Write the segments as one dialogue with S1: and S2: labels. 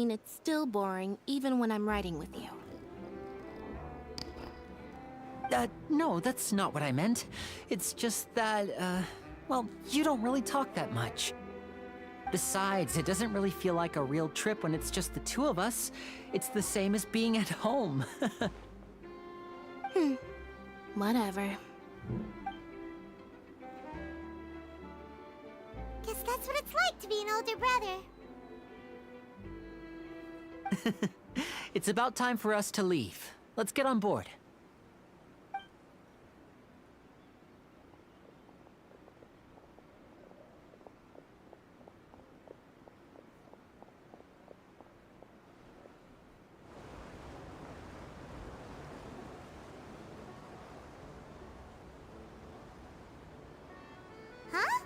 S1: mean it's still boring even when I'm writing with you.
S2: No, that's not what I meant. It's just that, well, you don't really talk that much. Besides, it doesn't really feel like a real trip when it's just the two of us. It's the same as being at home.
S1: Whatever.
S3: Guess that's what it's like to be an older brother.
S2: It's about time for us to leave. Let's get on board.
S3: Huh?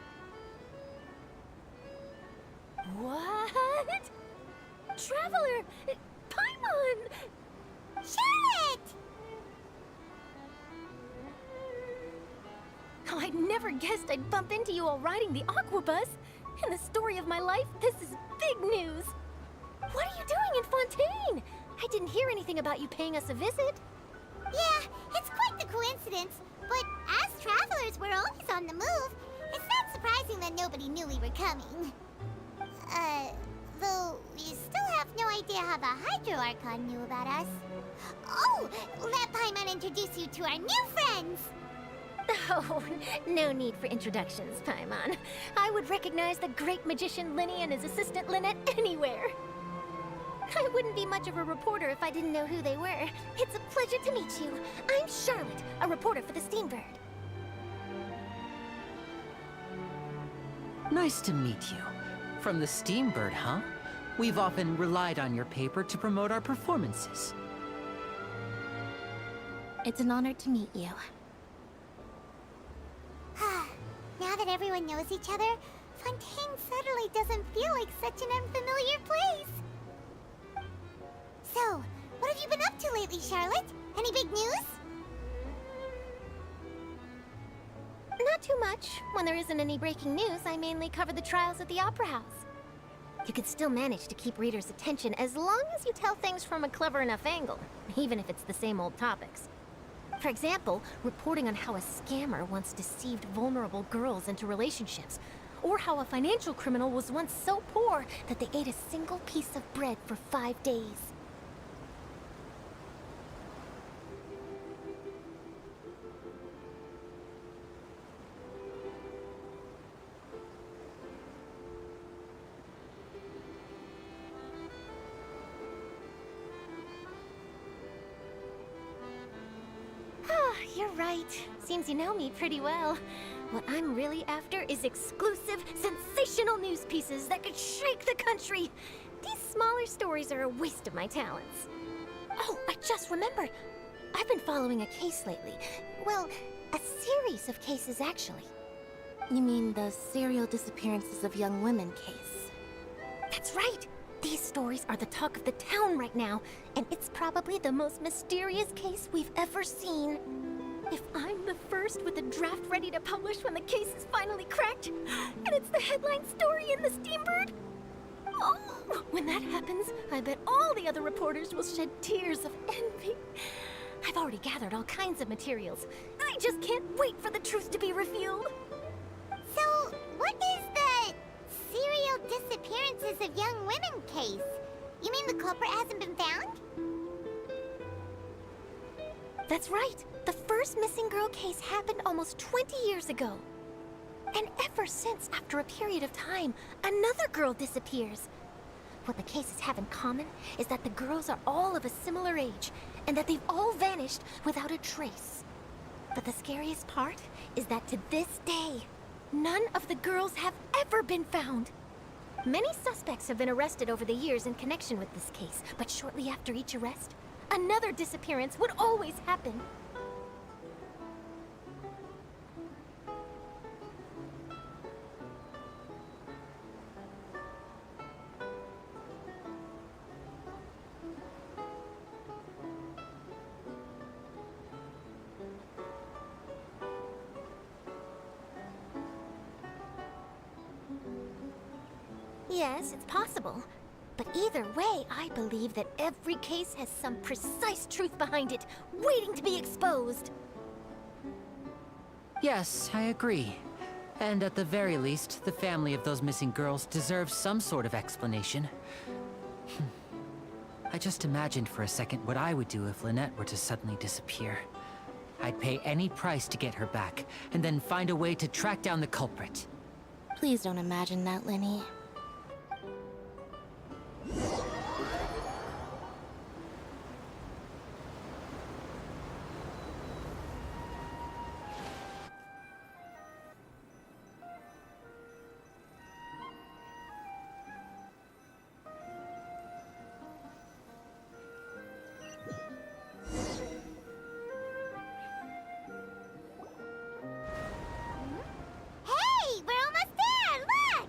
S4: What? Traveler! Paimon!
S3: Charlotte!
S4: Oh, I never guessed I'd bump into you all riding the Aquabus. In the story of my life, this is big news. What are you doing in Fontaine? I didn't hear anything about you paying us a visit.
S3: Yeah, it's quite the coincidence. But as travelers, we're always on the move. It's not surprising that nobody knew we were coming. Though we still have no idea how the Hydro Archon knew about us. Oh, let Paimon introduce you to our new friends!
S4: Oh, no need for introductions, Paimon. I would recognize the great magician Linny and his assistant Lynette anywhere. I wouldn't be much of a reporter if I didn't know who they were. It's a pleasure to meet you. I'm Charlotte, a reporter for the Steambird.
S2: Nice to meet you. From the Steambird, huh? We've often relied on your paper to promote our performances.
S1: It's an honor to meet you.
S3: Now that everyone knows each other, Fontaine suddenly doesn't feel like such an unfamiliar place. So, what have you been up to lately, Charlotte? Any big news?
S4: Not too much. When there isn't any breaking news, I mainly cover the trials at the Opera House. You can still manage to keep readers' attention as long as you tell things from a clever enough angle, even if it's the same old topics. For example, reporting on how a scammer once deceived vulnerable girls into relationships, or how a financial criminal was once so poor that they ate a single piece of bread for 5 days. You're right. Seems you know me pretty well. What I'm really after is exclusive, sensational news pieces that could shake the country. These smaller stories are a waste of my talents. Oh, I just remembered. I've been following a case lately. Well, a series of cases, actually.
S1: You mean the serial disappearances of young women case?
S4: That's right! These stories are the talk of the town right now, and it's probably the most mysterious case we've ever seen. If I'm the first with a draft ready to publish when the case is finally cracked, and it's the headline story in the Steambird, oh, when that happens, I bet all the other reporters will shed tears of envy. I've already gathered all kinds of materials. I just can't wait for the truth to be revealed.
S3: So, what is the serial disappearances of young women case? You mean the culprit hasn't been found?
S4: That's right. The first missing girl case happened almost 20 years ago. And ever since, after a period of time, another girl disappears. What the cases have in common is that the girls are all of a similar age, and that they've all vanished without a trace. But the scariest part is that to this day, none of the girls have ever been found. Many suspects have been arrested over the years in connection with this case, but shortly after each arrest, another disappearance would always happen. Yes, it's possible. But either way, I believe that every case has some precise truth behind it, waiting to be exposed.
S2: Yes, I agree. And at the very least, the family of those missing girls deserves some sort of explanation. I just imagined for a second what I would do if Lynette were to suddenly disappear. I'd pay any price to get her back, and then find a way to track down the culprit.
S1: Please don't imagine that, Lenny.
S3: Hey, we're almost there! Look!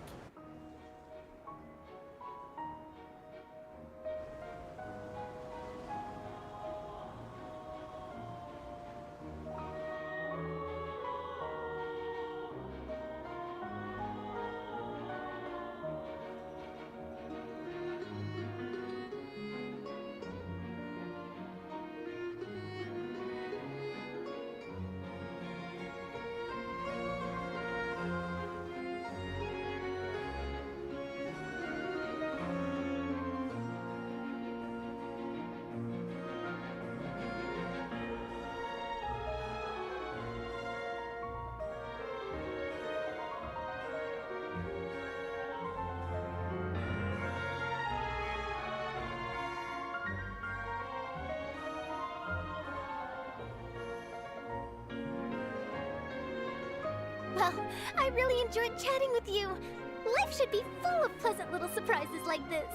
S4: Well, I really enjoyed chatting with you. Life should be full of pleasant little surprises like this.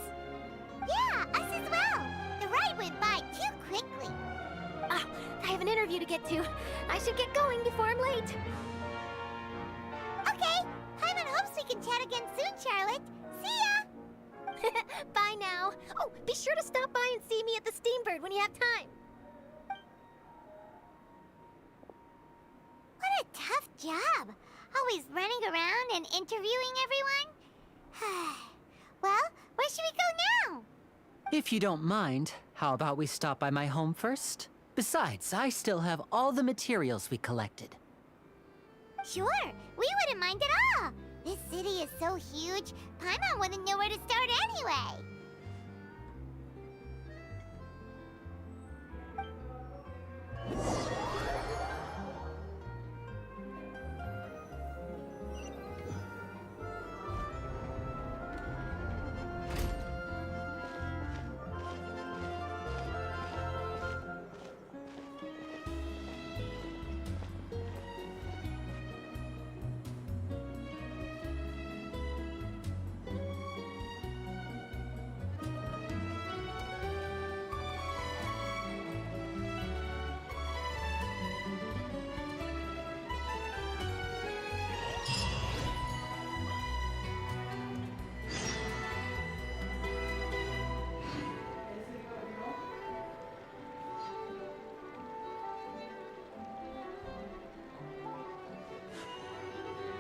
S3: Yeah, us as well. The ride went by too quickly.
S4: Ah, I have an interview to get to. I should get going before I'm late.
S3: Okay, Paimon hopes we can chat again soon, Charlotte. See ya!
S4: Bye now. Oh, be sure to stop by and see me at the Steambird when you have time.
S3: What a tough job. Always running around and interviewing everyone. Well, where should we go now?
S2: If you don't mind, how about we stop by my home first? Besides, I still have all the materials we collected.
S3: Sure, we wouldn't mind at all. This city is so huge, Paimon wouldn't know where to start anyway.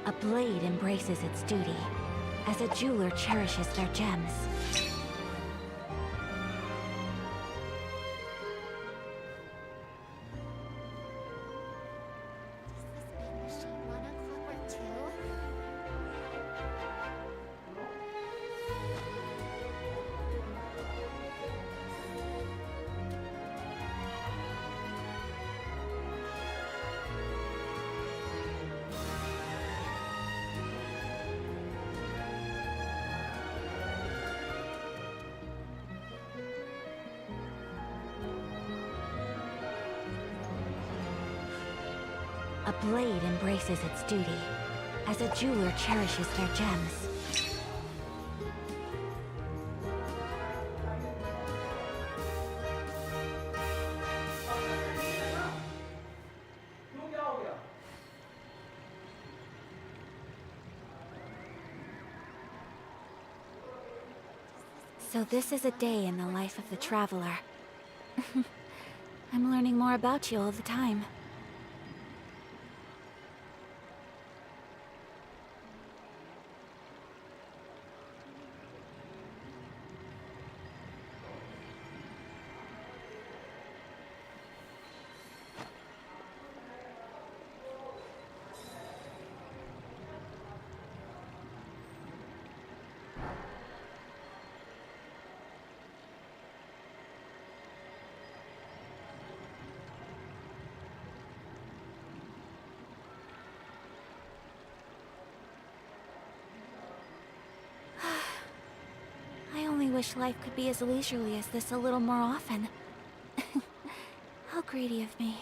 S5: A blade embraces its duty, as a jeweler cherishes their gems.
S3: Does this machine run on clockwork too?
S5: A blade embraces its duty, as a jeweler cherishes their gems. So this is a day in the life of the traveler. I'm learning more about you all the time. wish life could be as leisurely as this a little more often. How greedy of me.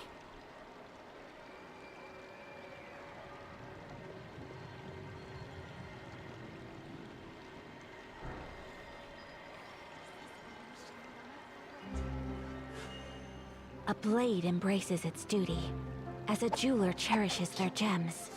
S5: A blade embraces its duty, as a jeweler cherishes their gems.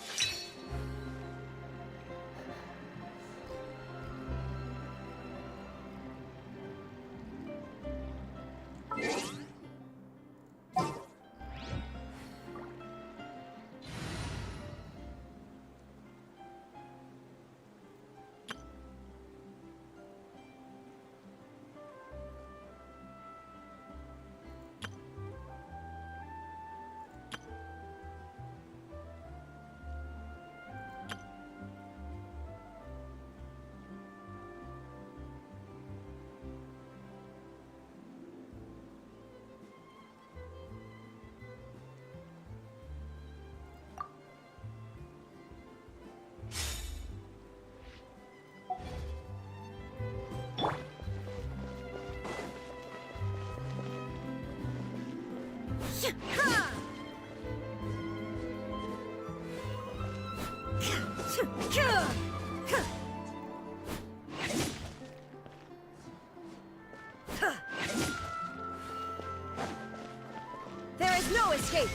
S6: There is no escape!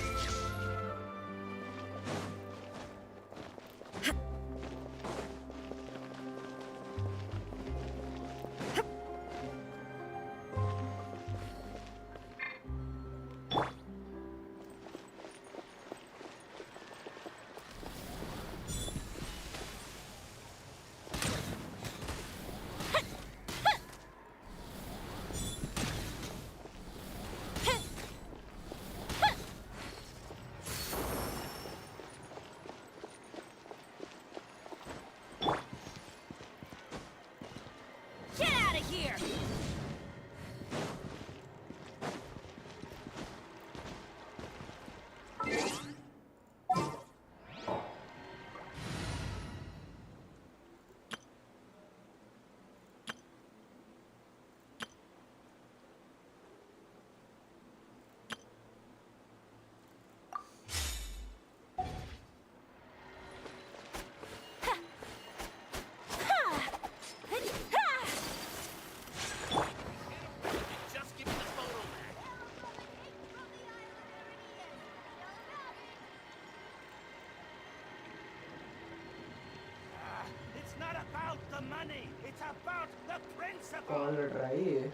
S7: Call लड़ रहा है ये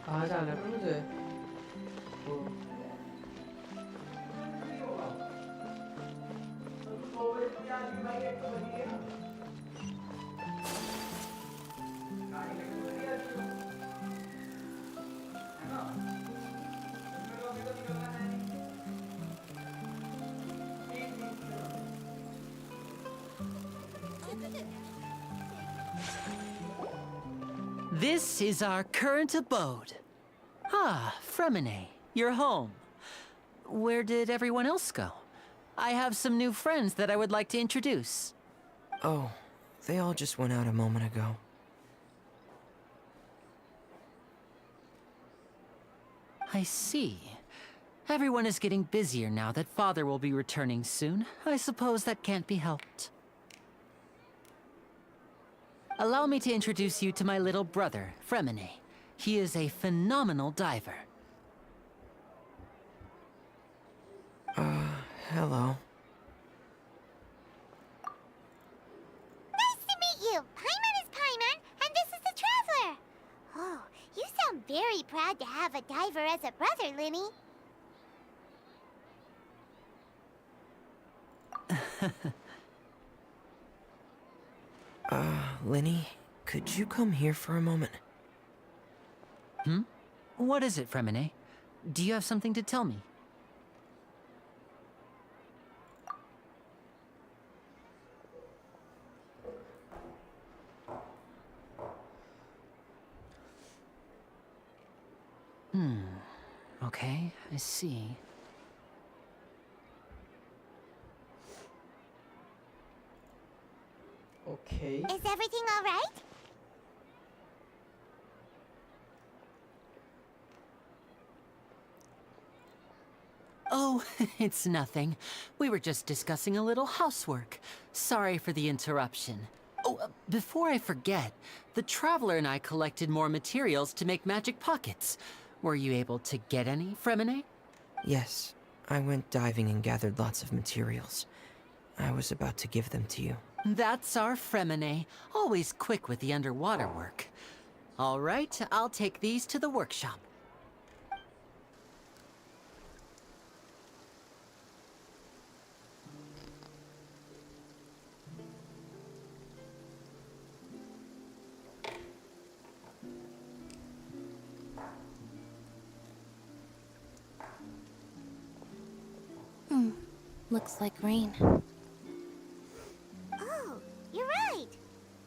S7: कहाँ जाना है मुझे
S2: This is our current abode. Ah, Fremine, you're home. Where did everyone else go? I have some new friends that I would like to introduce.
S8: Oh, they all just went out a moment ago.
S2: I see. Everyone is getting busier now that Father will be returning soon. I suppose that can't be helped. Allow me to introduce you to my little brother, Fremine. He is a phenomenal diver.
S8: Hello.
S3: Nice to meet you! Paimon is Paimon, and this is the Traveler! Oh, you sound very proud to have a diver as a brother, Linny.
S8: Linny, could you come here for a moment?
S2: What is it, Fremine? Do you have something to tell me? Okay, I see.
S7: Okay.
S3: Is everything all right?
S2: Oh, it's nothing. We were just discussing a little housework. Sorry for the interruption. Oh, before I forget, the Traveler and I collected more materials to make magic pockets. Were you able to get any, Fremine?
S8: Yes, I went diving and gathered lots of materials. I was about to give them to you.
S2: That's our Fremine, always quick with the underwater work. All right, I'll take these to the workshop.
S1: Looks like rain.
S3: Oh, you're right.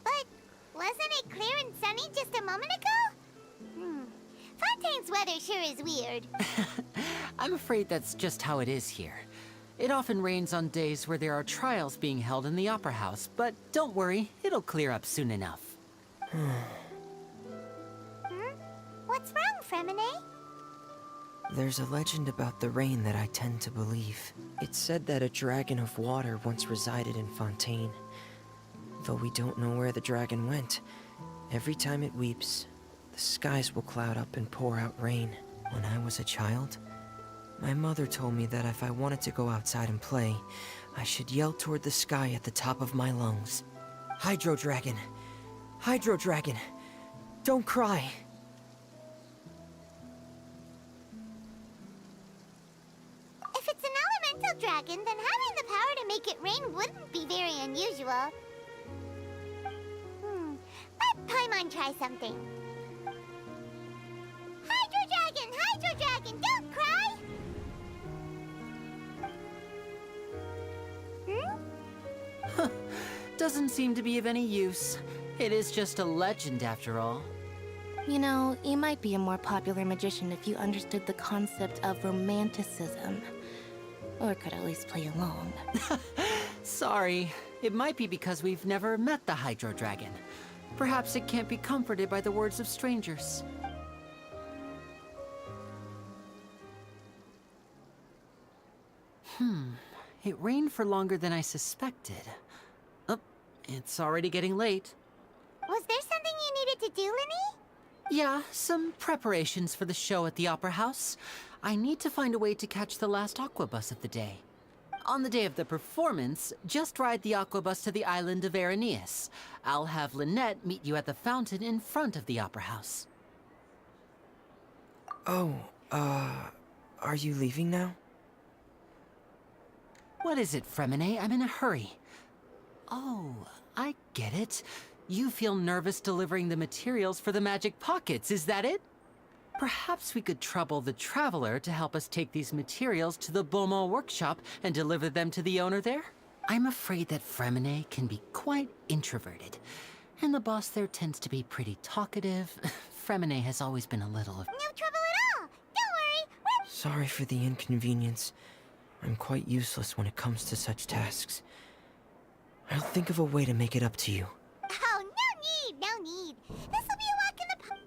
S3: But wasn't it clear and sunny just a moment ago? Fontaine's weather sure is weird.
S2: I'm afraid that's just how it is here. It often rains on days where there are trials being held in the Opera House, but don't worry, it'll clear up soon enough.
S3: What's wrong, Fremine?
S8: There's a legend about the rain that I tend to believe. It's said that a dragon of water once resided in Fontaine. Though we don't know where the dragon went, every time it weeps, the skies will cloud up and pour out rain. When I was a child, my mother told me that if I wanted to go outside and play, I should yell toward the sky at the top of my lungs. Hydro Dragon! Hydro Dragon! Don't cry!
S3: If it's an elemental dragon, then having the power to make it rain wouldn't be very unusual. Let Paimon try something. Hydro Dragon! Hydro Dragon! Don't cry!
S2: Doesn't seem to be of any use. It is just a legend after all.
S1: You know, you might be a more popular magician if you understood the concept of romanticism. Or could at least play along.
S2: Sorry, it might be because we've never met the Hydro Dragon. Perhaps it can't be comforted by the words of strangers. It rained for longer than I suspected. Oh, it's already getting late.
S3: Was there something you needed to do, Linny?
S2: Yeah, some preparations for the show at the Opera House. I need to find a way to catch the last aqua bus of the day. On the day of the performance, just ride the aqua bus to the island of Aeneas. I'll have Lynette meet you at the fountain in front of the Opera House.
S8: Oh, are you leaving now?
S2: What is it, Fremine? I'm in a hurry. Oh, I get it. You feel nervous delivering the materials for the magic pockets, is that it? Perhaps we could trouble the Traveler to help us take these materials to the Beaumont workshop and deliver them to the owner there? I'm afraid that Fremine can be quite introverted, and the boss there tends to be pretty talkative. Fremine has always been a little...
S3: No trouble at all! Don't worry,
S8: Sorry for the inconvenience. I'm quite useless when it comes to such tasks. I'll think of a way to make it up to you.
S3: Oh, no need! This'll be a walk in the park.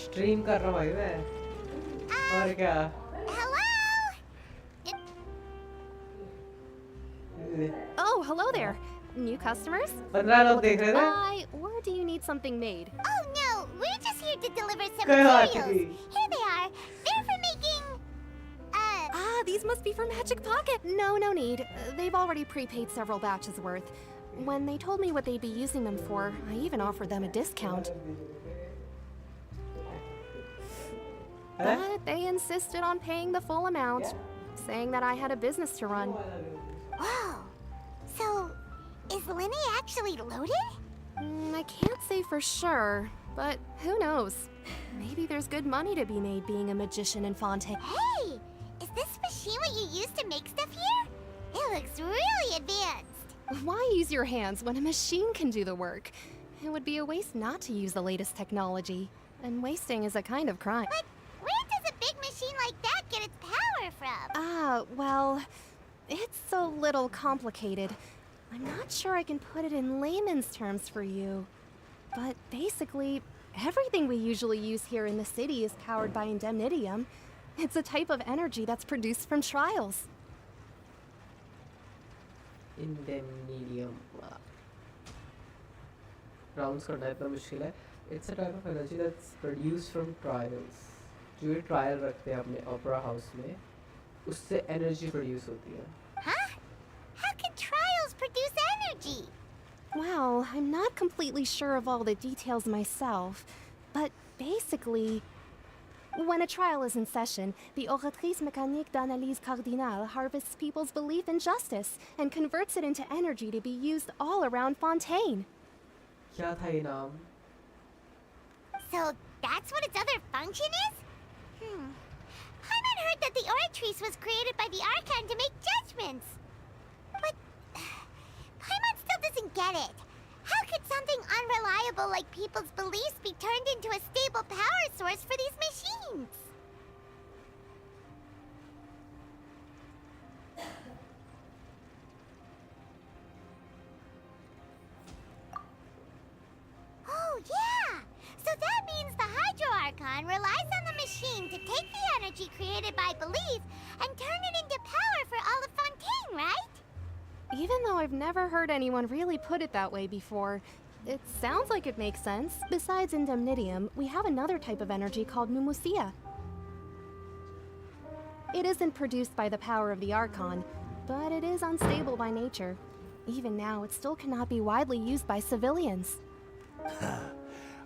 S7: Stream कर रहा हूँ भाई मैं और क्या
S9: Oh, hello there. New customers?
S7: 15 लोग देख रहे थे
S9: Or do you need something made?
S3: Oh no, we're just here to deliver some
S7: कोई बात
S3: materials.
S7: नहीं
S3: Here they are. They're for making...
S9: These must be for Magic Pocket. No need. They've already prepaid several batches worth. When they told me what they'd be using them for, I even offered them a discount. But they insisted on paying the full amount, saying that I had a business to run.
S3: Whoa. So, is Linny actually loaded?
S9: I can't say for sure, but who knows? Maybe there's good money to be made being a magician in Fontaine.
S3: Hey! Is this machine what you use to make stuff here? It looks really advanced.
S9: Why use your hands when a machine can do the work? It would be a waste not to use the latest technology. And wasting is a kind of crime.
S3: But where does a big machine like that get its power from?
S9: Well, it's a little complicated. I'm not sure I can put it in layman's terms for you. But basically, everything we usually use here in the city is powered by indemnitium. It's a type of energy that's produced from trials.
S7: Indemnitium. Rounds का type का मुश्किल है. It's a type of energy that's produced from trials. जो ये trial रखते हैं अपने opera house में, उससे energy produce होती है.
S3: Huh? How can trials produce energy?
S9: Well, I'm not completely sure of all the details myself, but basically, when a trial is in session, the Oratrice Mécanique d'Analyse Cardinale harvests people's belief in justice and converts it into energy to be used all around Fontaine.
S7: क्या था ये नाम?
S3: So that's what its other function is? Paimon heard that the Oratrice was created by the Archon to make judgments. But Paimon still doesn't get it. How could something unreliable like people's beliefs be turned into a stable power source for these machines? Oh, yeah! So that means the Hydro Archon relies on the machine to take the energy created by belief and turn it into power for all of Fontaine, right?
S9: Even though I've never heard anyone really put it that way before, it sounds like it makes sense. Besides indemnitium, we have another type of energy called pneumosia. It isn't produced by the power of the Archon, but it is unstable by nature. Even now, it still cannot be widely used by civilians.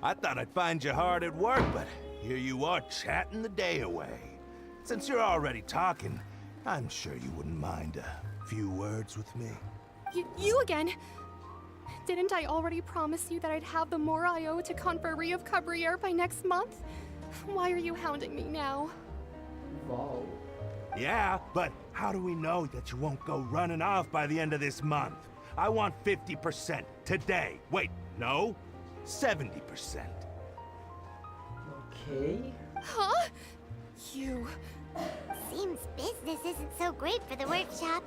S10: I thought I'd find you hard at work, but here you are chatting the day away. Since you're already talking, I'm sure you wouldn't mind a few words with me.
S9: You again? Didn't I already promise you that I'd have the more I owe to Confrérie of Cabriere by next month? Why are you hounding me now?
S7: Wow.
S10: Yeah, but how do we know that you won't go running off by the end of this month? I want 50% today. Wait, no, 70%.
S7: Okay.
S9: Huh? You...
S3: Seems business isn't so great for the workshop.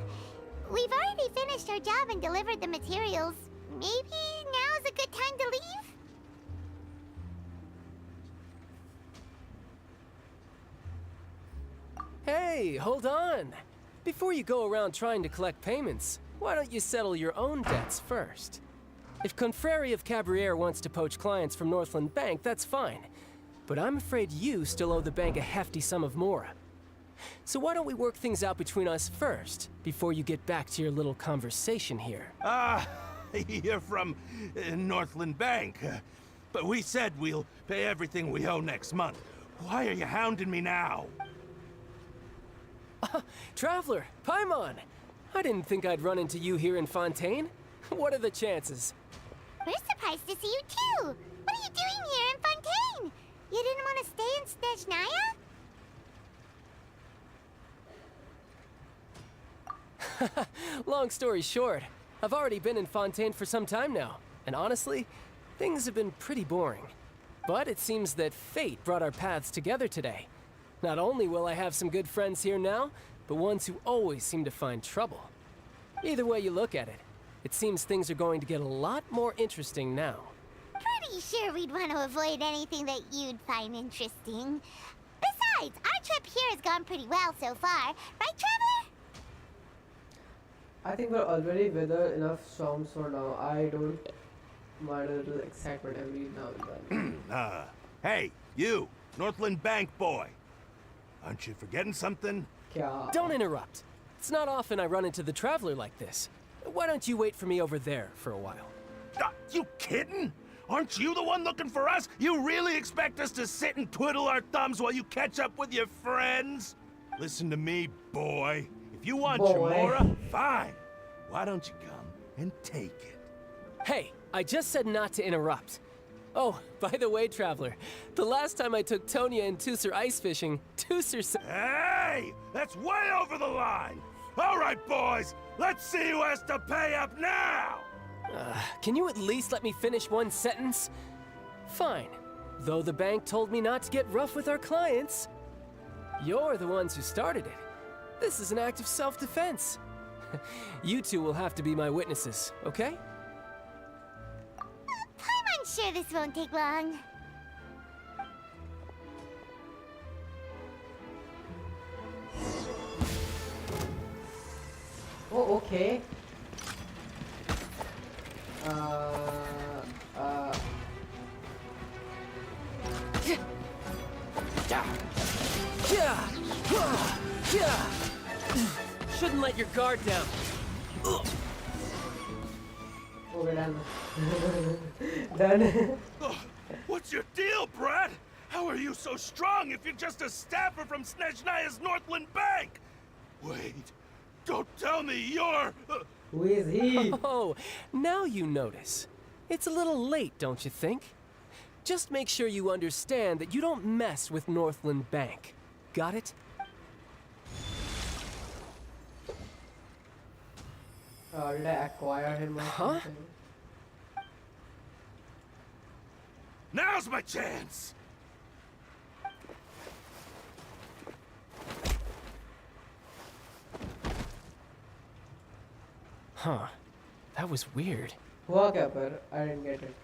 S3: We've already finished our job and delivered the materials. Maybe now's a good time to leave?
S11: Hey, hold on! Before you go around trying to collect payments, why don't you settle your own debts first? If Confrérie of Cabriere wants to poach clients from Northland Bank, that's fine. But I'm afraid you still owe the bank a hefty sum of mora. So why don't we work things out between us first, before you get back to your little conversation here?
S10: You're from Northland Bank. But we said we'll pay everything we owe next month. Why are you hounding me now?
S11: Traveler, Paimon! I didn't think I'd run into you here in Fontaine. What are the chances?
S3: We're surprised to see you too! What are you doing here in Fontaine? You didn't want to stay in Snezhnaya?
S11: Long story short, I've already been in Fontaine for some time now, and honestly, things have been pretty boring. But it seems that fate brought our paths together today. Not only will I have some good friends here now, but ones who always seem to find trouble. Either way you look at it, it seems things are going to get a lot more interesting now.
S3: Pretty sure we'd want to avoid anything that you'd find interesting. Besides, our trip here has gone pretty well so far, right, Traveler?
S7: I think we're already weathered enough storms for now. I don't mind a little excitement every now and then.
S10: Hey, you, Northland Bank boy. Aren't you forgetting something?
S7: क्या?
S11: Don't interrupt. It's not often I run into the Traveler like this. Why don't you wait for me over there for a while?
S10: You kidding? Aren't you the one looking for us? You really expect us to sit and twiddle our thumbs while you catch up with your friends? Listen to me, boy. If you want your
S7: Boy.
S10: Mora, fine. Why don't you come and take it?
S11: Hey, I just said not to interrupt. Oh, by the way, Traveler, the last time I took Tonya and Tusser ice fishing, Tusser said...
S10: Hey! That's way over the line! All right, boys, let's see who has to pay up now!
S11: Can you at least let me finish one sentence? Fine. Though the bank told me not to get rough with our clients. You're the ones who started it. This is an act of self-defense. You two will have to be my witnesses, okay?
S3: I'm unsure this won't take long.
S7: Oh, okay.
S11: Shouldn't let your guard down.
S7: Okay, done. Done.
S10: What's your deal, Brad? How are you so strong if you're just a staffer from Snezhnaya's Northland Bank? Wait, don't tell me you're...
S7: Who is he?
S11: Oh, now you notice. It's a little late, don't you think? Just make sure you understand that you don't mess with Northland Bank. Got it?
S7: Did I acquire him or something?
S10: Now's my chance!
S11: Huh. That was weird.
S7: हुआ क्या पर? I didn't get it.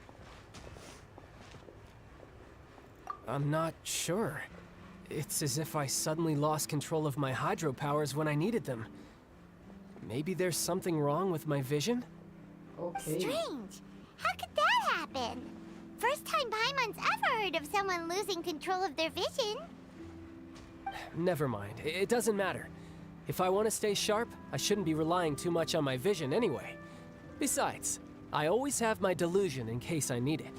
S11: I'm not sure. It's as if I suddenly lost control of my hydropowers when I needed them. Maybe there's something wrong with my vision?
S7: Okay.
S3: Strange. How could that happen? First time Paimon's ever heard of someone losing control of their vision.
S11: Never mind. It doesn't matter. If I want to stay sharp, I shouldn't be relying too much on my vision anyway. Besides, I always have my delusion in case I need it.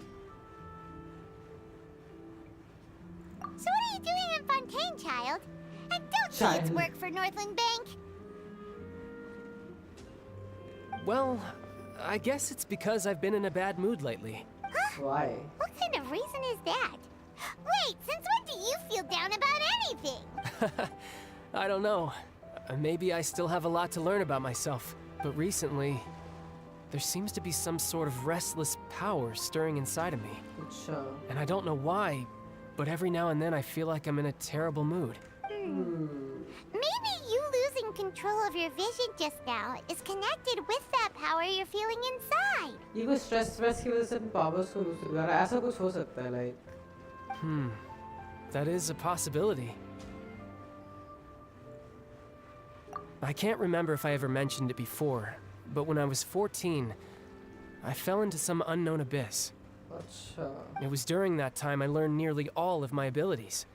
S3: So what are you doing in Fontaine, child? And don't say it's work for Northland Bank.
S11: Well, I guess it's because I've been in a bad mood lately.
S7: Why?
S3: What kind of reason is that? Wait, since when do you feel down about anything?
S11: I don't know. Maybe I still have a lot to learn about myself. But recently, there seems to be some sort of restless power stirring inside of me.
S7: Achha.
S11: And I don't know why, but every now and then I feel like I'm in a terrible mood.
S3: Maybe you losing control of your vision just now is connected with that power you're feeling inside.
S7: ये कोई stress की वजह से अपने powers को lose कर रहा है ऐसा कुछ हो सकता है like.
S11: That is a possibility. I can't remember if I ever mentioned it before, but when I was 14, I fell into some unknown abyss.
S7: Achha.
S11: It was during that time I learned nearly all of my abilities.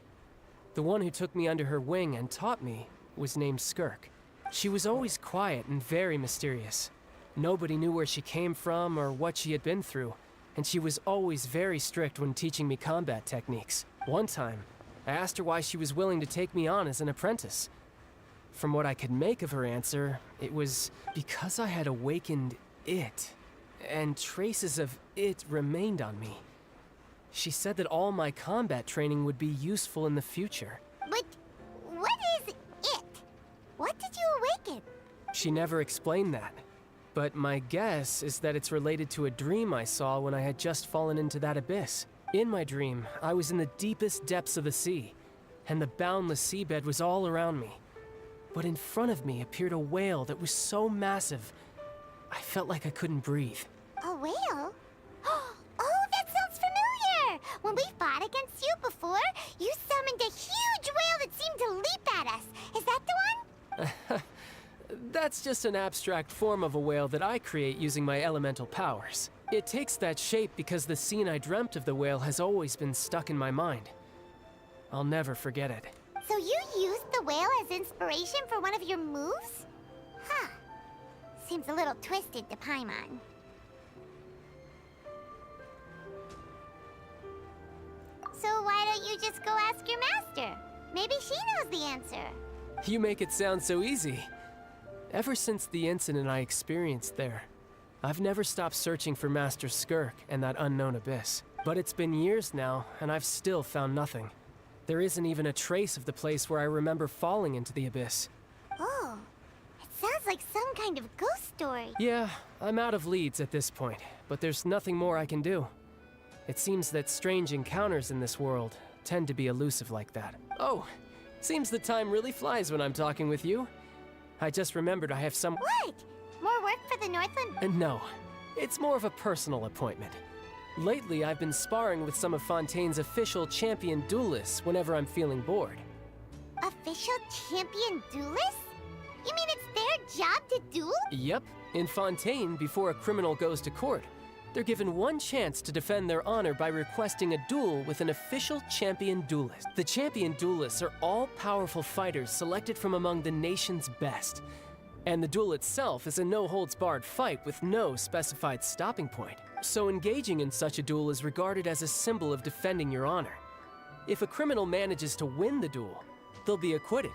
S11: The one who took me under her wing and taught me was named Skirk. She was always quiet and very mysterious. Nobody knew where she came from or what she had been through, and she was always very strict when teaching me combat techniques. One time, I asked her why she was willing to take me on as an apprentice. From what I could make of her answer, it was because I had awakened it, and traces of it remained on me. She said that all my combat training would be useful in the future.
S3: But what is it? What did you awaken?
S11: She never explained that. But my guess is that it's related to a dream I saw when I had just fallen into that abyss. In my dream, I was in the deepest depths of the sea, and the boundless seabed was all around me. But in front of me appeared a whale that was so massive, I felt like I couldn't breathe.
S3: A whale? Oh, that sounds familiar! When we fought against you before, you summoned a huge whale that seemed to leap at us. Is that the one?
S11: That's just an abstract form of a whale that I create using my elemental powers. It takes that shape because the scene I dreamt of the whale has always been stuck in my mind. I'll never forget it.
S3: So you used the the whale as inspiration for one of your moves? Huh. Seems a little twisted to Paimon. So why don't you just go ask your master? Maybe she knows the answer.
S11: You make it sound so easy. Ever since the incident I experienced there, I've never stopped searching for Master Skirk and that unknown abyss. But it's been years now, and I've still found nothing. There isn't even a trace of the place where I remember falling into the abyss.
S3: Oh, it sounds like some kind of ghost story.
S11: Yeah, I'm out of leads at this point, but there's nothing more I can do. It seems that strange encounters in this world tend to be elusive like that. Oh, seems the time really flies when I'm talking with you. I just remembered I have some—
S3: What? More work for the Northland?
S11: No, it's more of a personal appointment. Lately, I've been sparring with some of Fontaine's official champion duelists whenever I'm feeling bored.
S3: Official champion duelists? You mean it's their job to duel?
S11: Yep, in Fontaine, before a criminal goes to court, they're given one chance to defend their honor by requesting a duel with an official champion duelist. The champion duelists are all-powerful fighters selected from among the nation's best. And the duel itself is a no-holds-barred fight with no specified stopping point. So engaging in such a duel is regarded as a symbol of defending your honor. If a criminal manages to win the duel, they'll be acquitted.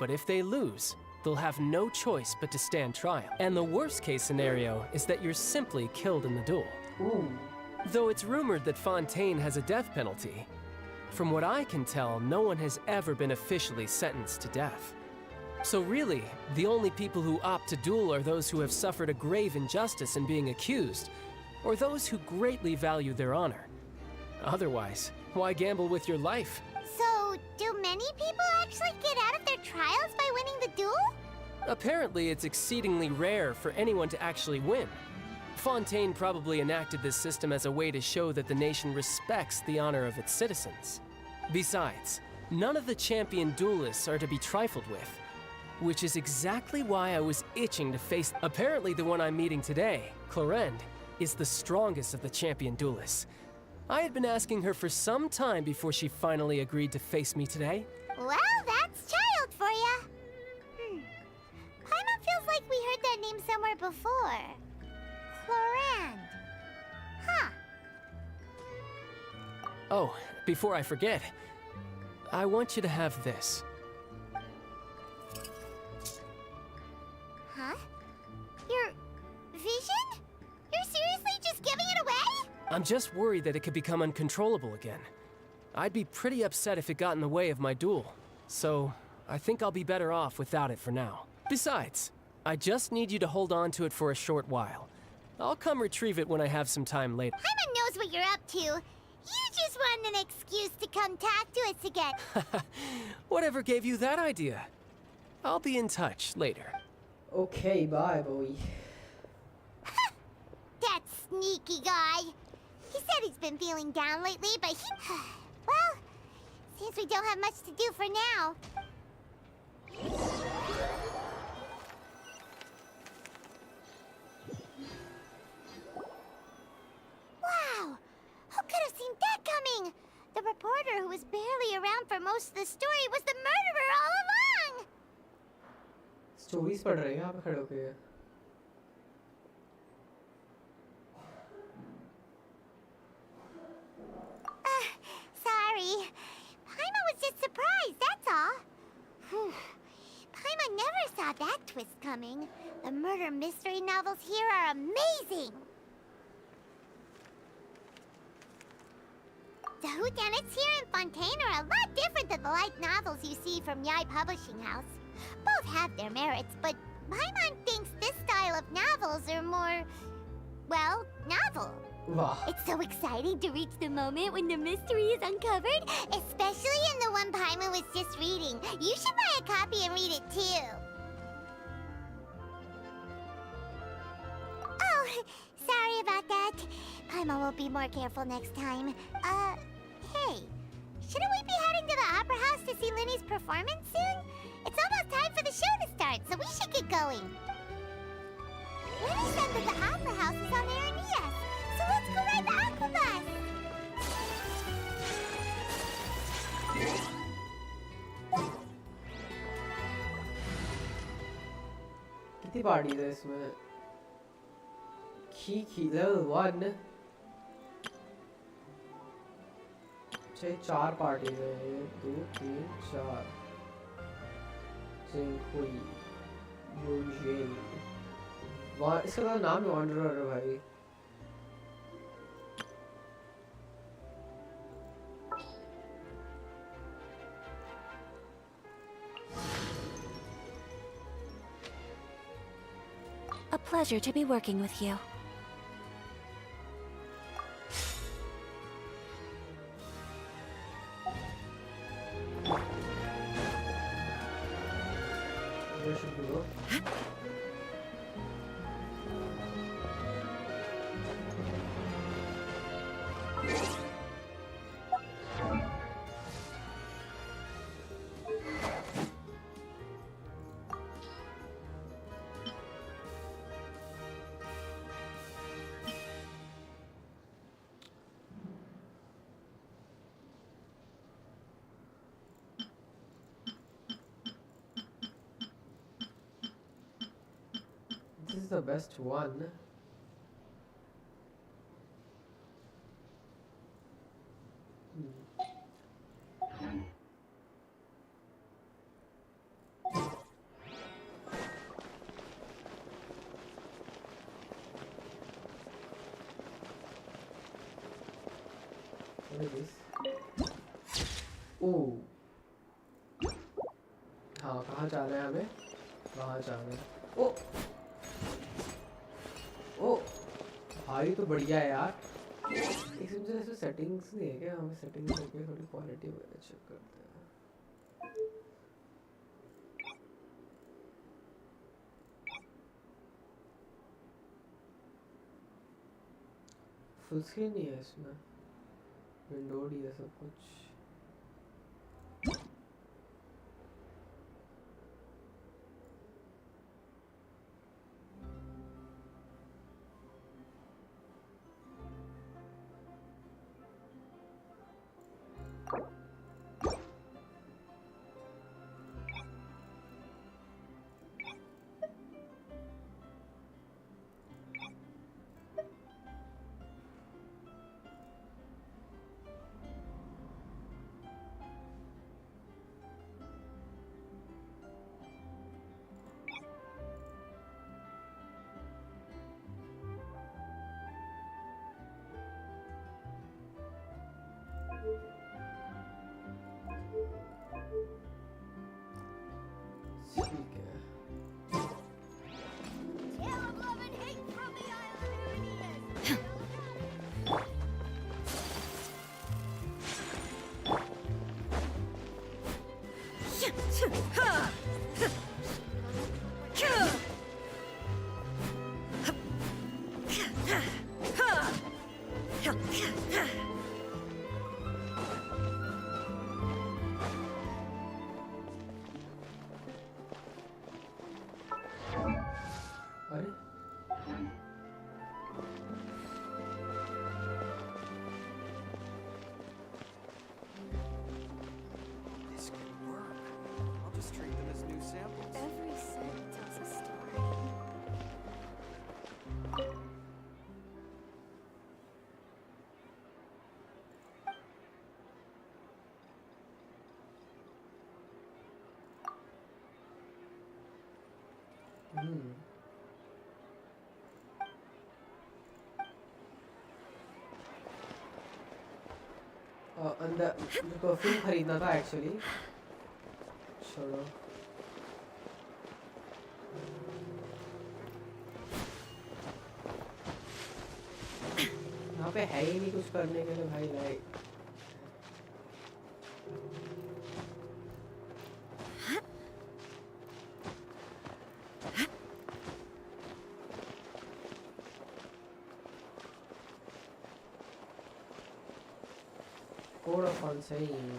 S11: But if they lose, they'll have no choice but to stand trial. And the worst-case scenario is that you're simply killed in the duel.
S7: Ooh.
S11: Though it's rumored that Fontaine has a death penalty, from what I can tell, no one has ever been officially sentenced to death. So really, the only people who opt to duel are those who have suffered a grave injustice in being accused, or those who greatly value their honor. Otherwise, why gamble with your life?
S3: So, do many people actually get out of their trials by winning the duel?
S11: Apparently, it's exceedingly rare for anyone to actually win. Fontaine probably enacted this system as a way to show that the nation respects the honor of its citizens. Besides, none of the champion duelists are to be trifled with, which is exactly why I was itching to face— Apparently the one I'm meeting today, Clorinde, is the strongest of the champion duelists. I had been asking her for some time before she finally agreed to face me today.
S3: Well, that's child for ya. Paimon feels like we heard that name somewhere before. Clorinde. Huh.
S11: Oh, before I forget, I want you to have this.
S3: Huh? Your vision? You're seriously just giving it away?
S11: I'm just worried that it could become uncontrollable again. I'd be pretty upset if it got in the way of my duel, so I think I'll be better off without it for now. Besides, I just need you to hold on to it for a short while. I'll come retrieve it when I have some time later.
S3: Paimon knows what you're up to. You just want an excuse to come talk to us again.
S11: Whatever gave you that idea? I'll be in touch later.
S7: Okay, bye, boy.
S3: That sneaky guy. He said he's been feeling down lately, but he... Well, seems we don't have much to do for now. Wow! Who could have seen that coming? The reporter who was barely around for most of the story was the murderer all along!
S7: Stories पढ़ रहे हैं यहाँ पे खड़े होके.
S3: Sorry. Paimon was just surprised, that's all. Whew. Paimon never saw that twist coming. The murder mystery novels here are amazing. The whodunits here in Fontaine are a lot different than the light novels you see from Yai Publishing House. Both have their merits, but Paimon thinks this style of novels are more, well, novel.
S7: Wow.
S3: It's so exciting to reach the moment when the mystery is uncovered, especially in the one Paimon was just reading. You should buy a copy and read it too. Oh, sorry about that. Paimon will be more careful next time. Hey, shouldn't we be heading to the Opera House to see Linny's performance soon? It's almost time for the show to start, so we should get going. Linny said that the Opera House is on Aranias, so let's go ride the Aquabus!
S7: कितनी parties है इसमें? खी level 1 छः 4 parties है। 1 2 3 4 जिंगहुई Eugene इसका तो नाम ही wanderer है भाई।
S5: A pleasure to be working with you.
S7: Where should we go? This is the best one. What is this? Oh. हाँ कहाँ जा रहे हैं हमें? कहाँ जा रहे हैं? ओ ओ भाई तो बढ़िया है यार। इसमें जैसे सेटिंग्स नहीं है क्या? हमें सेटिंग्स होके थोड़ी क्वालिटी वगैरह चेक करते हैं। फुल स्क्रीन नहीं है इसमें, विंडोड ही है सब कुछ। अंदर परफ्यूम खरीदना था एक्चुअली। छोड़ो यहाँ पे है ही नहीं कुछ करने के लिए भाई। लाइक saying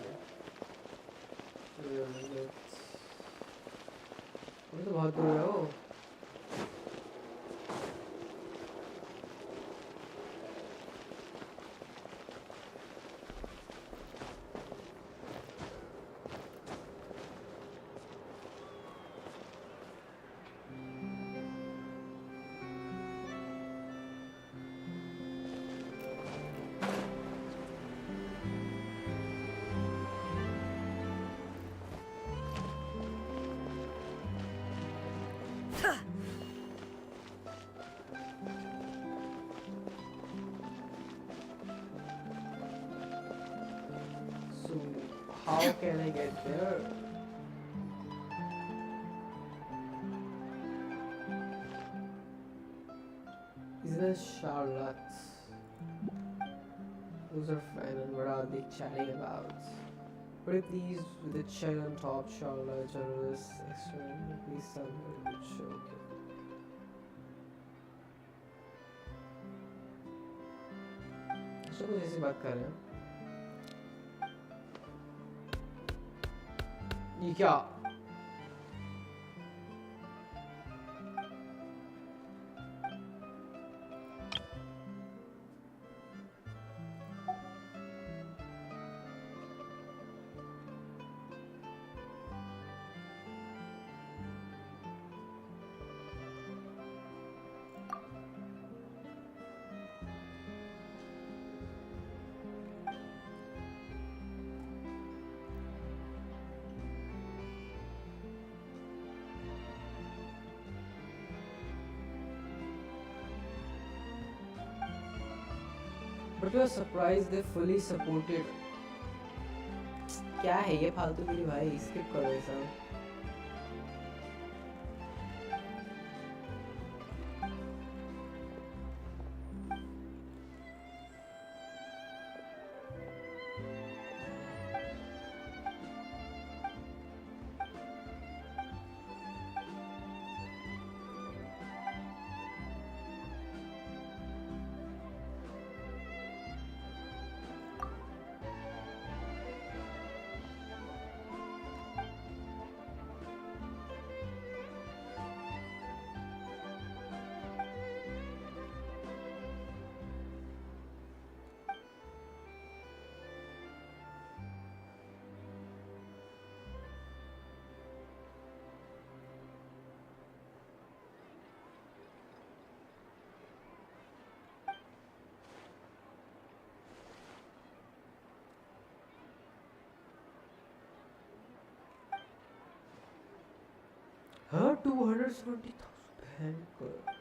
S7: तो बहुत दूर है वो। How can I get there? Isn't it Charlotte? Who's her friend and what are they chatting about? Pretty pleased with the chair on top, Charlotte, journalist, extra, please tell me what a good show. अच्छा कुछ ऐसी बात कर रहे हैं ये क्या But we are surprised they fully supported. क्या है ये फालतू मेरी भाई skip करो ये सब हाँ 270,000 भयंकर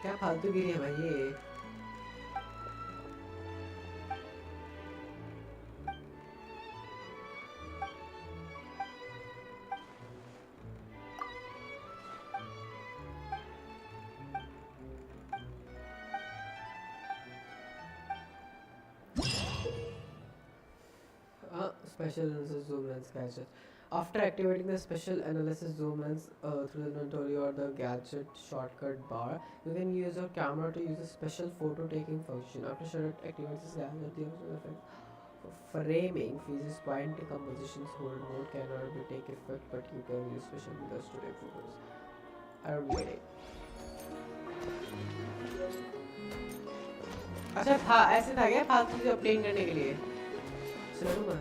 S7: क्या फालतूगिरी है भाई ये special analysis zoom lens gadget. After activating the special analysis zoom lens through the inventory or the gadget shortcut bar, you can use your camera to use a special photo taking function. After Charlotte activates this gadget, the effect for framing faces point compositions hold mode cannot be take effect, but you can use special methods to take photos. I don't get it. अच्छा था ऐसे था क्या फालतू से update करने के लिए चलो ना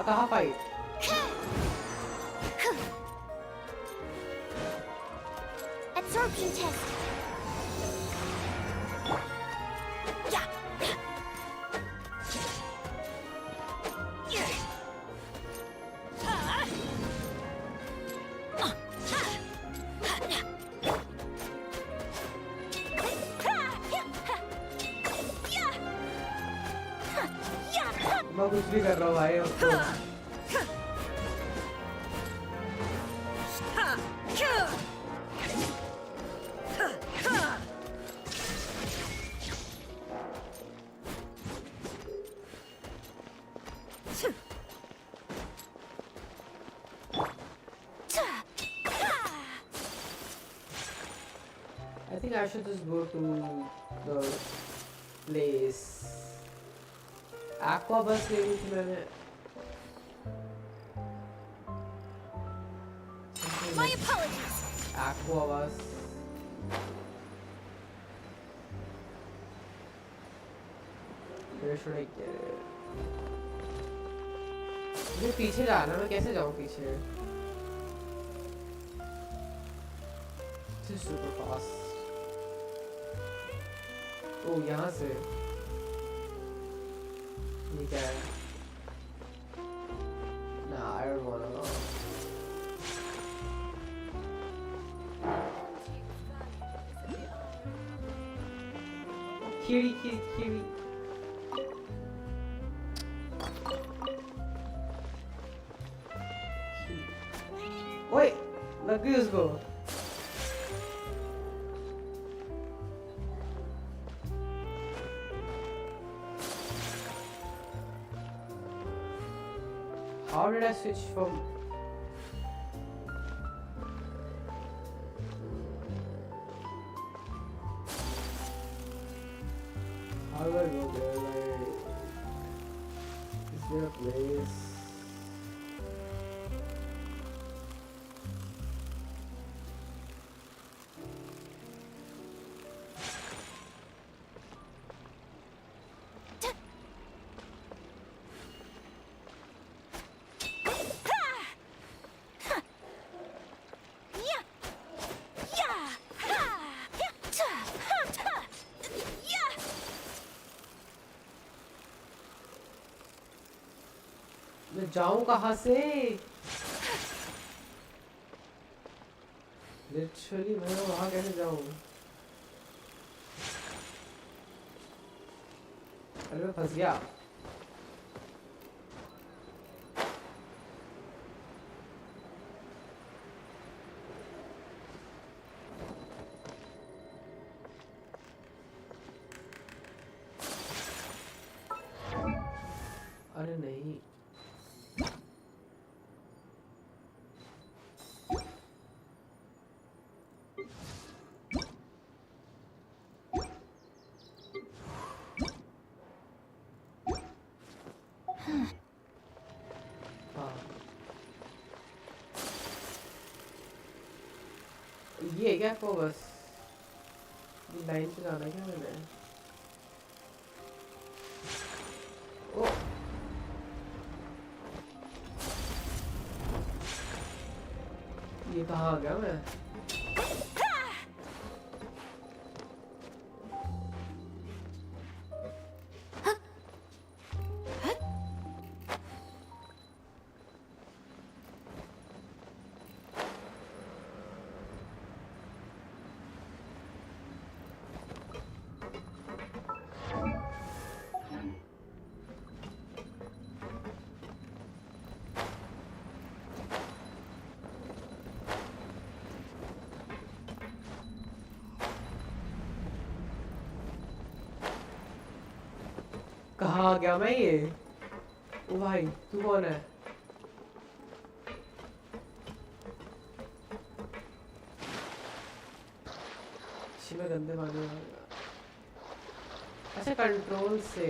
S7: कहाँ फाइट
S3: Absorption test.
S7: मैं कुछ भी कर रहा हूँ भाई अब तो। I think I should just go to the place. Aqua bus लेनी थी मैंने.
S4: My apologies.
S7: Aqua bus. Where should I get it? मुझे पीछे जाना है, मैं कैसे जाऊँ पीछे? This is super fast. ओ यहाँ से ये क्या है? Nah, I don't wanna know. Kiri. Wait, लग गई उसको. How did I switch from? How do I go there? Like, is there a place? मैं जाऊं कहाँ से? Literally मैं वहाँ कैसे जाऊं? अरे मैं फंस गया. अरे नहीं. ये क्या को बस ये लाइन पे जाना क्या मैंने? ओ ये कहाँ आ गया मैं? कहाँ आ गया मैं ये? ओ भाई तू कौन है? में गंदे पानी में. अच्छा कंट्रोल से.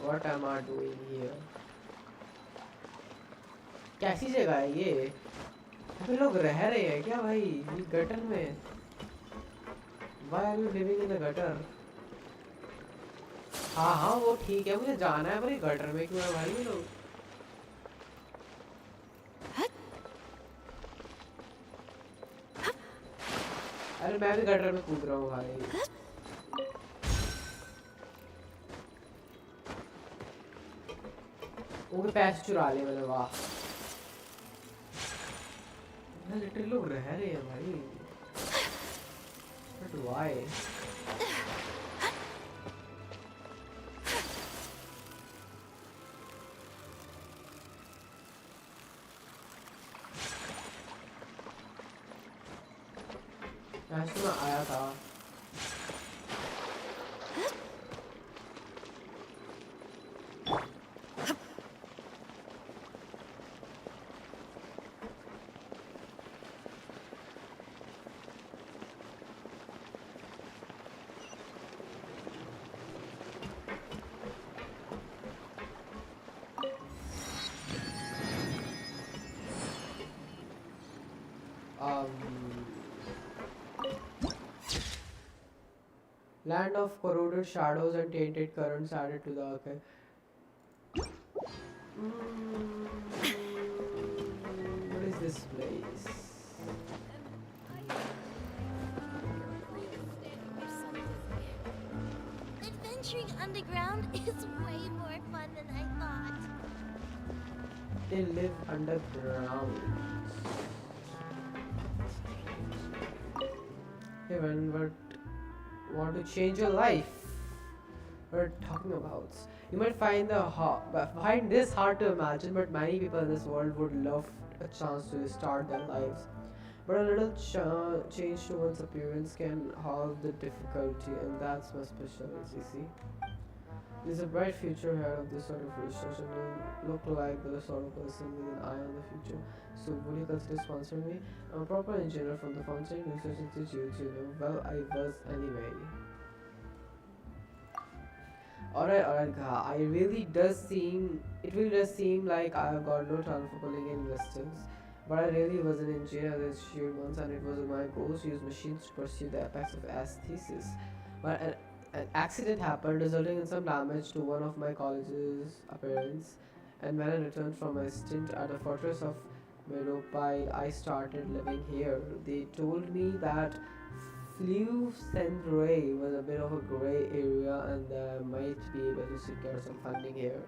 S7: What am I doing here? कैसी जगह है ये? अबे लोग रह रहे हैं क्या भाई ये गटर में? Why are you living in the gutter? हाँ हाँ वो ठीक है मुझे जाना है पर ये गटर में क्यों है भाई ये लोग? अरे मैं भी गटर में कूद रहा हूँ भाई. उनके पैसे चुरा लिए मैंने वाह लिटरली लोग रह रहे हैं भाई but why ऐसे में आया था Land of corroded shadows and tainted currents added to the archive. What is this place?
S3: Adventuring underground is way more fun than I thought.
S7: They live underground. Hey, what want to change your life? We're talking about. You might find this hard to imagine, but many people in this world would love a chance to restart their lives. But a little change to one's appearance can halve the difficulty, and that's my specialty, you see. There's a bright future ahead of this sort of research, and you look like the sort of person with an eye on the future. So would you consider sponsoring me? I'm a proper engineer from the Fountain Research Institute, you know. Well, I was anyway. Alright, it really does seem like I've got no talent for pulling in investors. But I really was an engineer this year once, and it was my goal to use machines to pursue the apex of aesthesis. But an accident happened, resulting in some damage to one of my college's appearance. And when I returned from my stint at the fortress of Melopile, I started living here. They told me that Flew Ray was a bit of a grey area and I might be able to secure some funding here.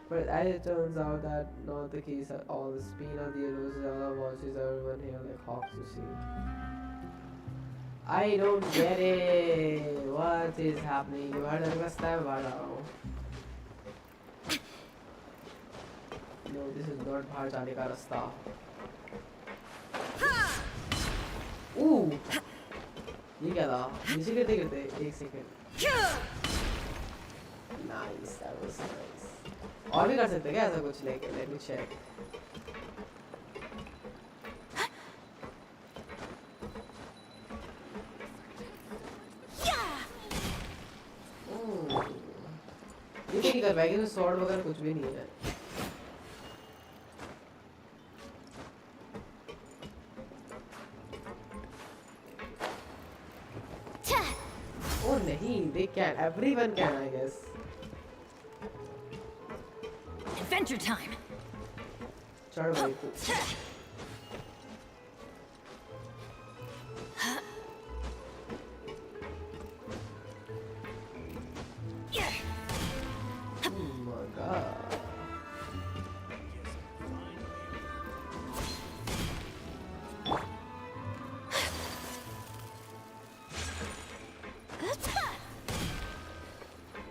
S7: But as it turns out, that not the case at all. The Spina, the Elosia watches everyone here like hawks, you see. I don't get it. What is happening? You heard the time about No, this is not bahar jane ka rasta. Ooh! ये क्या था? नीचे गिरते गिरते एक second. Nice, that was nice. और भी कर सकते क्या ऐसा कुछ लेके? Let me check. ये क्या नहीं कर पाएगी? तो sword वगैरह कुछ भी नहीं है. Oh, nahi, they can. Everyone can, I guess.
S5: Adventure time.
S7: Chad bhai ko. Oh my god.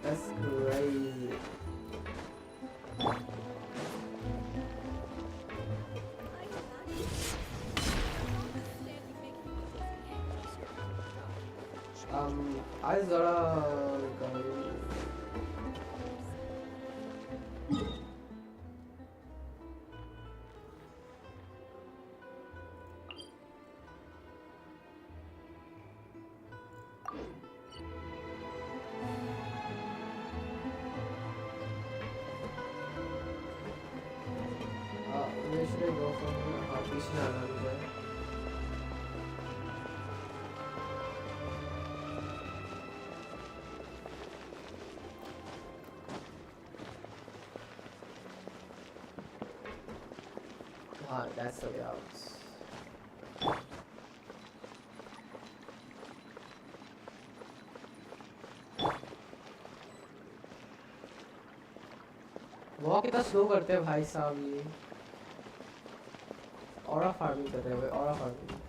S7: That's crazy. I zara where should I go from here? पीछे जाना मुझे. That's the way out. वो कितना स्लो करते हैं भाई साहब ये। ऑरा फार्मिंग कर रहे हैं, ऑरा फार्मिंग।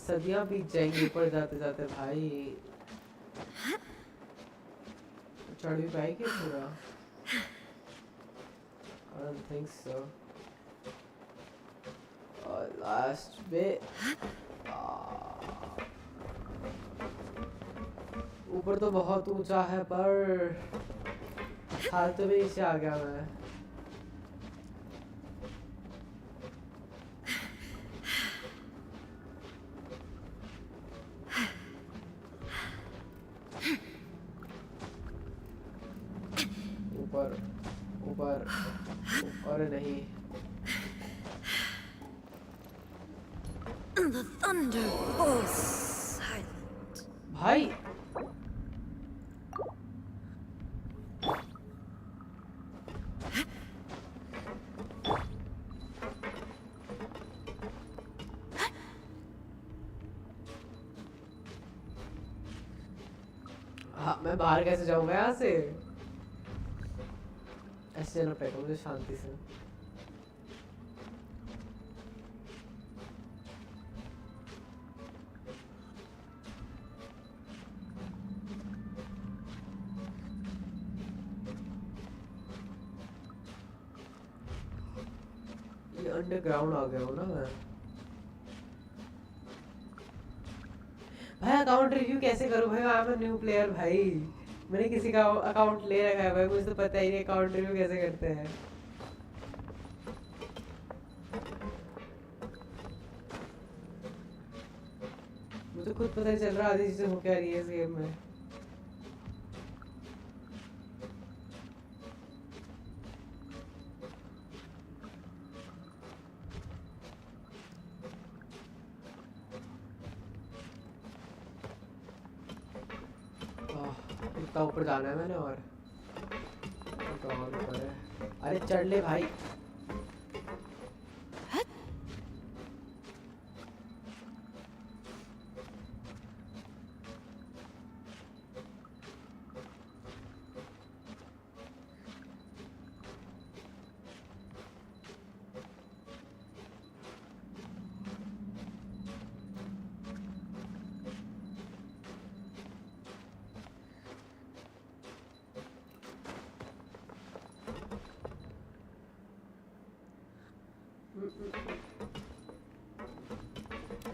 S7: सदियां बीत जाएंगी ऊपर जाते जाते भाई। चढ़ भी पाएगी पूरा? I don't think so. Last bit. ऊपर तो बहुत ऊंचा है पर हाल तो भी नीचे आ गया मैं। ऊपर ऊपर ऊपर नहीं।
S6: The thunder falls silent.
S7: भाई हाँ, मैं बाहर कैसे जाऊंगा यहाँ से? ऐसे जाना पड़ेगा मुझे शांति से। ये अंडरग्राउंड आ गया हूँ ना मैं। भाई अकाउंट रिव्यू कैसे करूँ भाई? I am a new player भाई। मैंने किसी का अकाउंट ले रखा है भाई, मुझे तो पता ही नहीं अकाउंट रिव्यू कैसे करते हैं। मुझे खुद पता नहीं चल रहा आधी चीजें हो क्या रही है इस गेम में। इतना ऊपर जाना है मैंने और ऊपर है। अरे चढ़ ले भाई।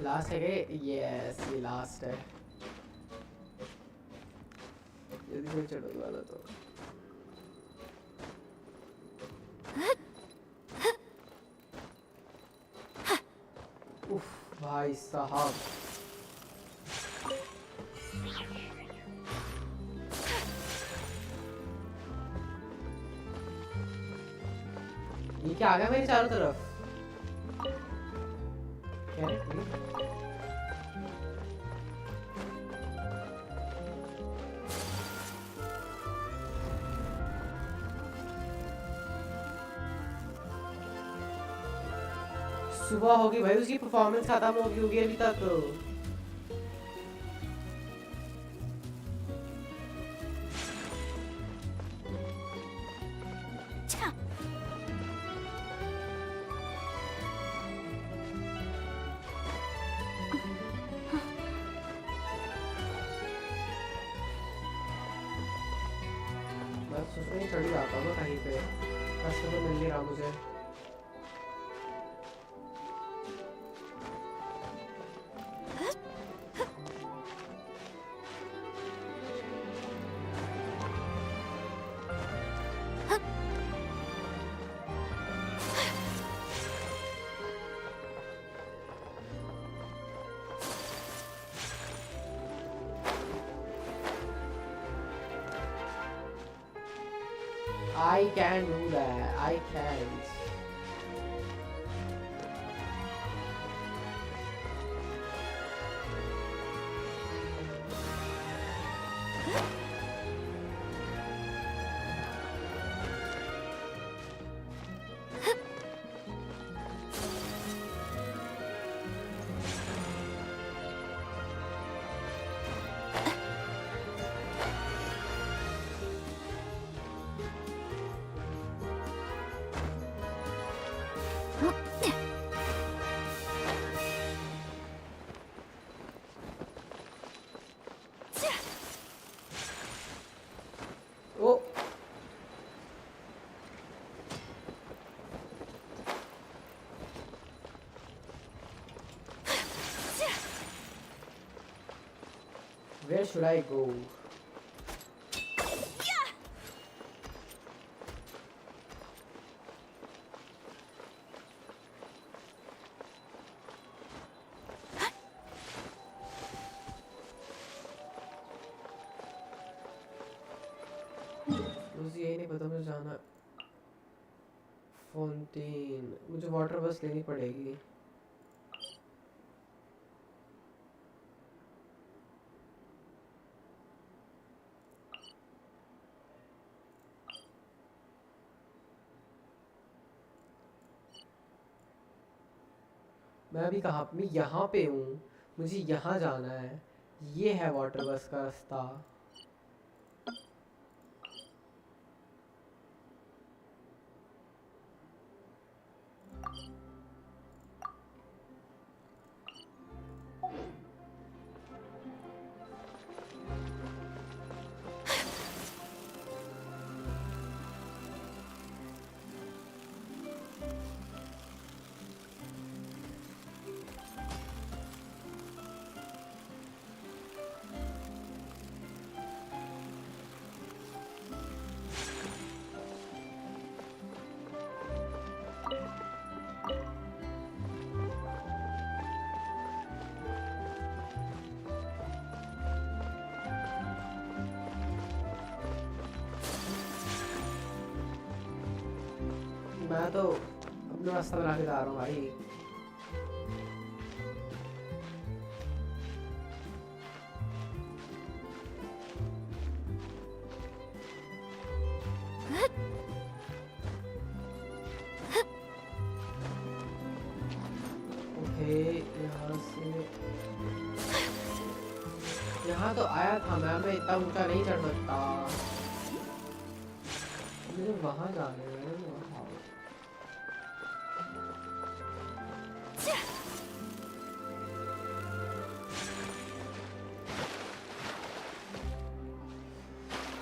S7: लास्ट है क्या? यस ये लास्ट है। यदि कोई चढ़ने वाला तो उफ भाई साहब। ये क्या आ गया मेरे चारों तरफ? क्या है? सुबह होगी भाई, उसकी परफॉर्मेंस खत्म होगी अभी तक। बस उसमें चढ़ जाता हूँ कहीं पे, रास्ते तो मिल नहीं रहा मुझे। I can do that. I can't. should I go? मुझे यही नहीं पता मुझे जाना फाउंटेन मुझे वाटर बस लेनी पड़ेगी मैं अभी कहाँ मैं यहाँ पे हूँ मुझे यहाँ जाना है ये है वाटर बस का रास्ता मैं तो अपना रास्ता बना के जा रहा हूँ भाई ओके यहाँ तो आया था मैं इतना ऊंचा नहीं चढ़ सकता मुझे वहाँ जाने हैं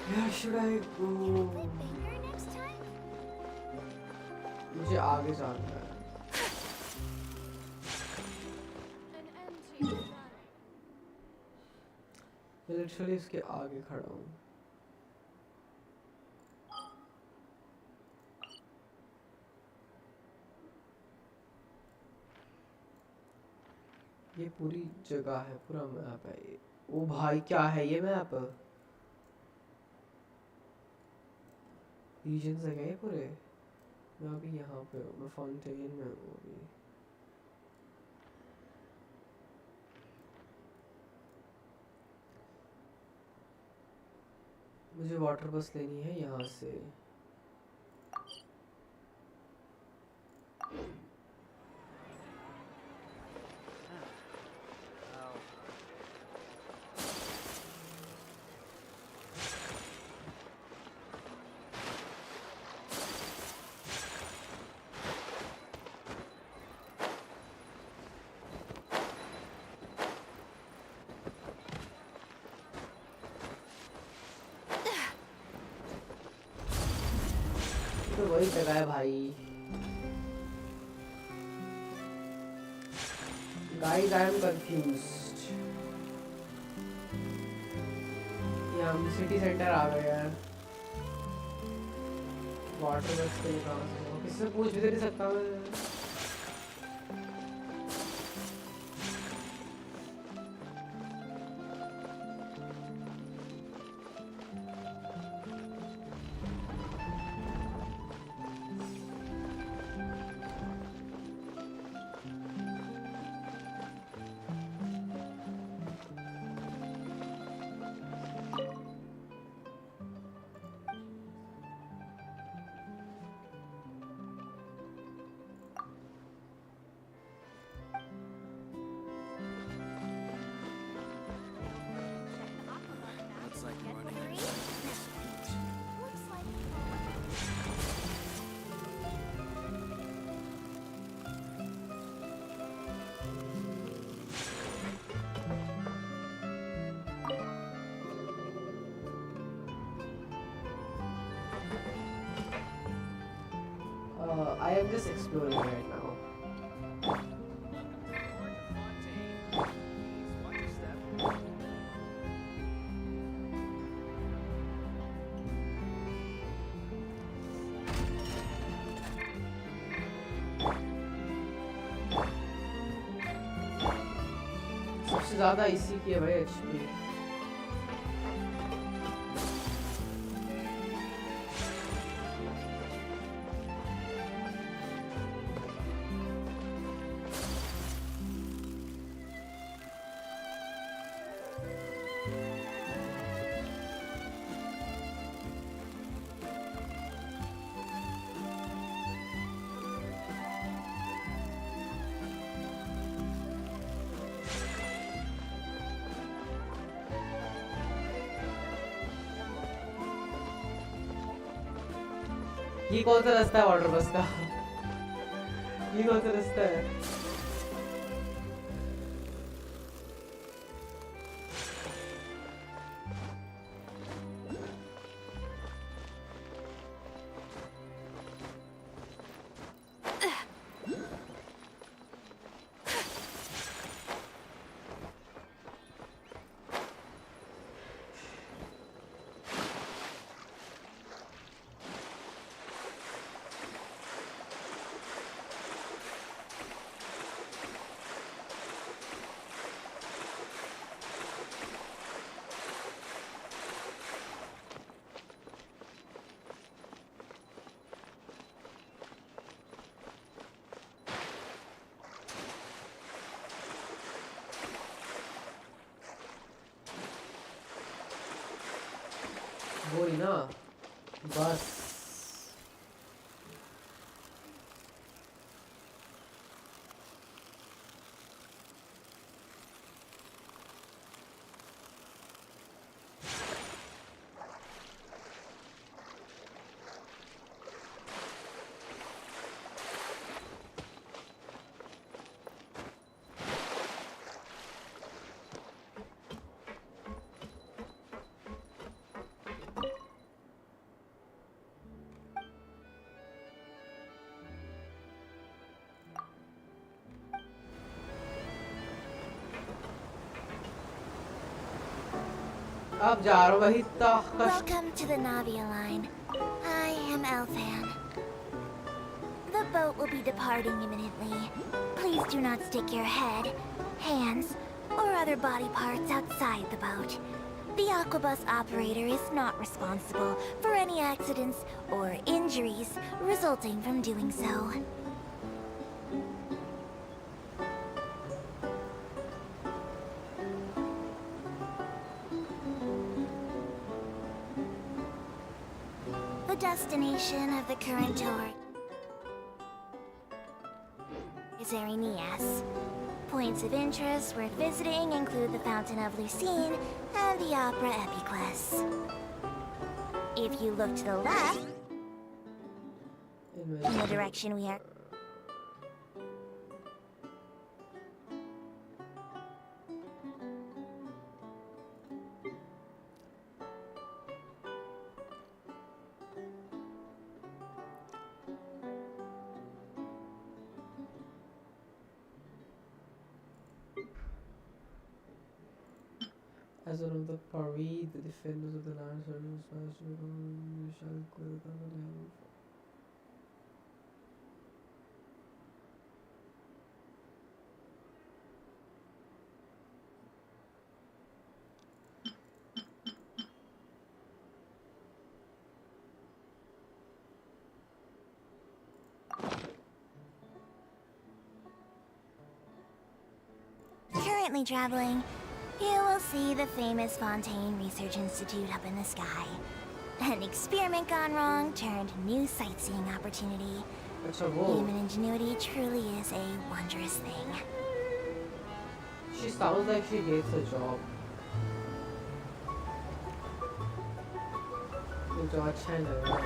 S7: Where should I go? मुझे आगे जाना है मैं लिटरली इसके आगे खड़ा हूँ ये पूरी जगह है पूरा मैप है ये ओ भाई क्या है ये मैप रीजन्स है क्या ये पूरे मैं अभी यहाँ पे हूँ मैं फाउंटेन में हूँ अभी मुझे वाटर बस लेनी है यहाँ से तो वही जगह है भाई गाइस आई एम कंफ्यूज्ड ये हम सिटी सेंटर आ गए हैं वाटर बस के लिए कहाँ से किसी से पूछ भी नहीं सकता मैं I am just exploring right now. सबसे ज़्यादा इसी की है भाई HP। ये कौन सा रास्ता है वाटर बस का? ये कौन सा रास्ता है? वही ना बस। अब जा रहा हूँ वही
S3: Welcome to the Navia line. I am Elfan. The boat will be departing imminently. Please do not stick your head, hands, or other body parts outside the boat. The Aquabus operator is not responsible for any accidents or injuries resulting from doing so. The destination of the current tour is Arenias. Points of interest worth visiting include the Fountain of Lucine and the Opera Epiclese. If you look to the left, in the direction we are...
S7: As one of the Paris, the defenders of the land shall quit the land.
S3: Currently traveling, you will see the famous Fontaine Research Institute up in the sky. An experiment gone wrong turned new sightseeing opportunity. Human ingenuity truly is a wondrous thing.
S7: She sounds like she hates her job. The job channel.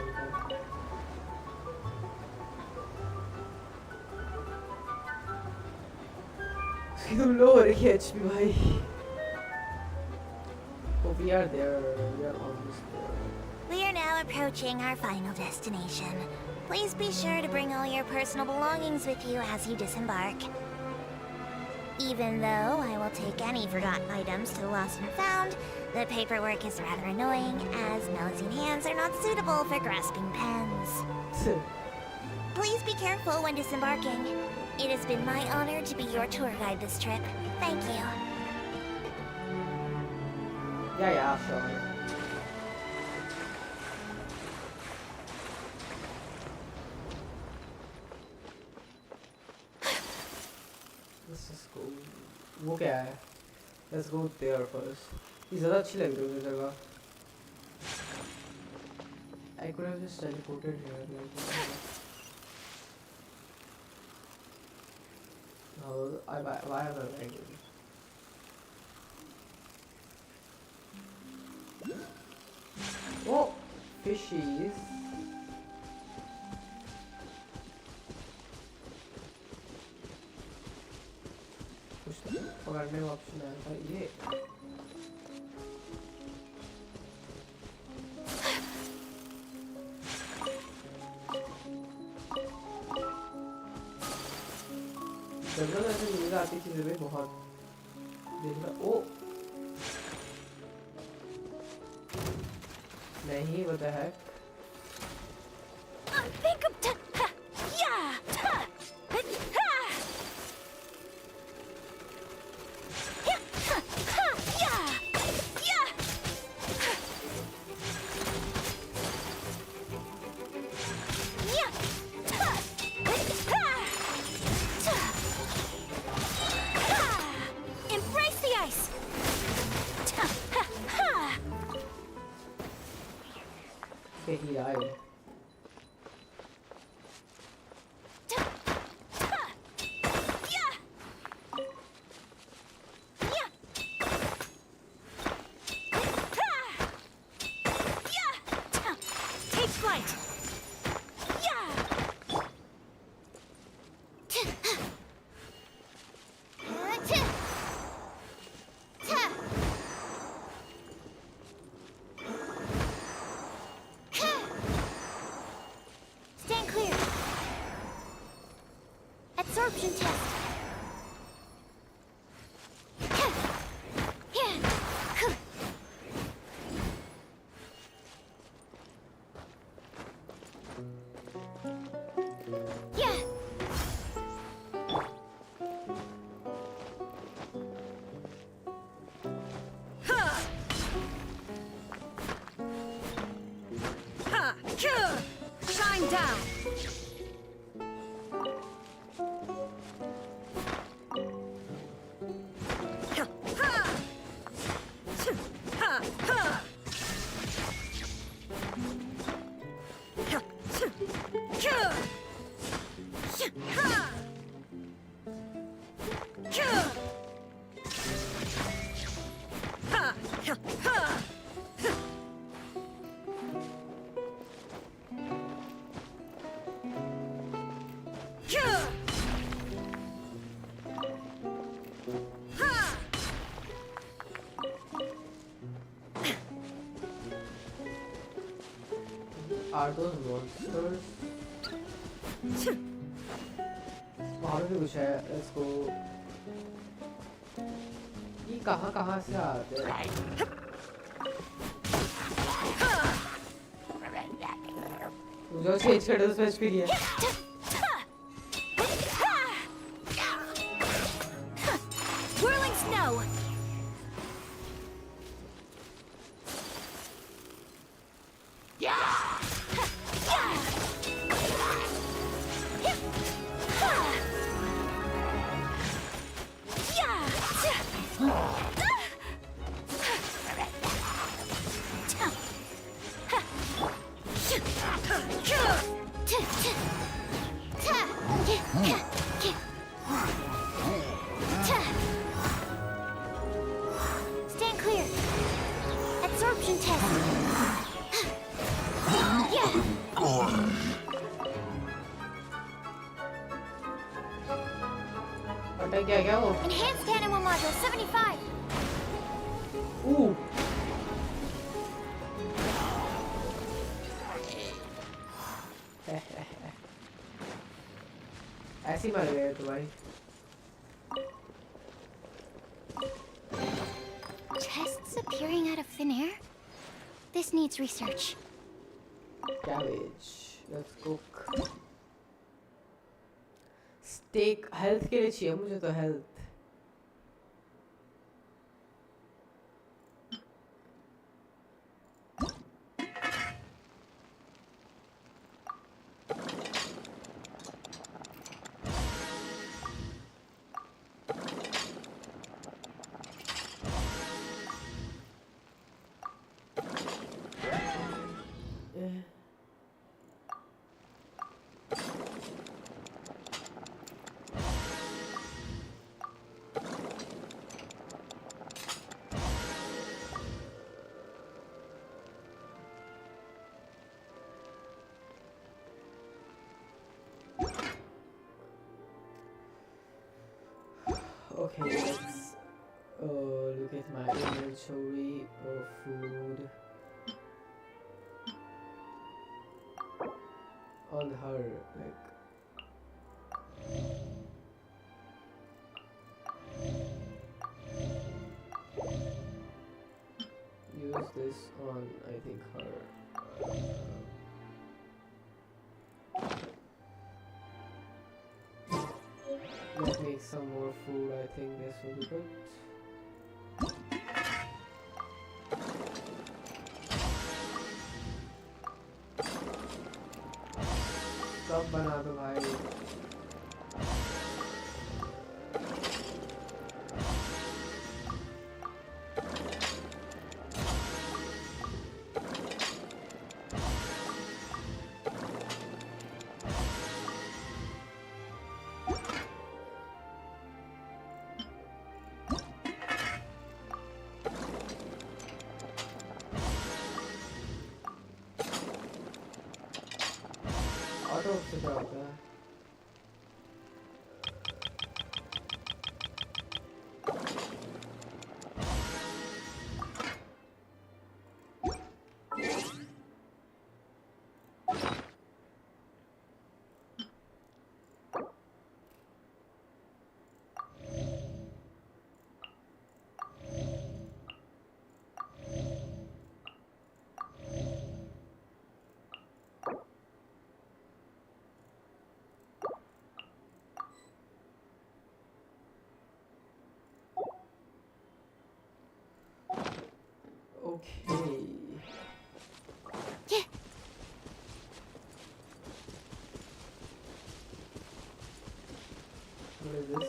S7: तुम लो हो रही है HP भाई. Oh, we are there. We are almost there.
S3: We are now approaching our final destination. Please be sure to bring all your personal belongings with you as you disembark. Even though I will take any forgotten items to the lost and found, the paperwork is rather annoying, as Melusine hands are not suitable for grasping pens. Please be careful when disembarking. It has been my honor to be your tour guide this trip. Thank you.
S7: Yeah, sure. Let's just go. वो क्या है? Let's go there first. ये ज़्यादा अच्छी लग रही है मुझे जगह. I could have just teleported here. No, why am I lagging? Oh, fishies. कुछ पकड़ने का ऑप्शन आया था ये. जंगल ऐसे नींद आती चीजें भी बहुत देखना. ओ नहीं, what the heck? Okay, he died.
S4: Take flight. Stand clear. Absorption test. Shine down.
S7: Are those monsters? वहाँ पे भी कुछ है. Let's go. ये कहाँ से आते हैं? मुझे चेंज कर दो स्पेस पे दिया.
S4: Whirling snow. Stand clear. Absorption test.
S7: क्या वो?
S3: Enhanced animal module 75.
S7: Ooh. ऐसी मर गए तो भाई.
S3: Tests appearing out of thin air? This needs research.
S7: Cabbage. Let's cook. Steak. Health के लिए चाहिए मुझे तो health. Okay, let's look at my inventory of food on her, like. Use this on, I think, her. Let's make some more food. I think this will be good. कब बना दो भाई. Auto से क्या होता है? Okay. What is this?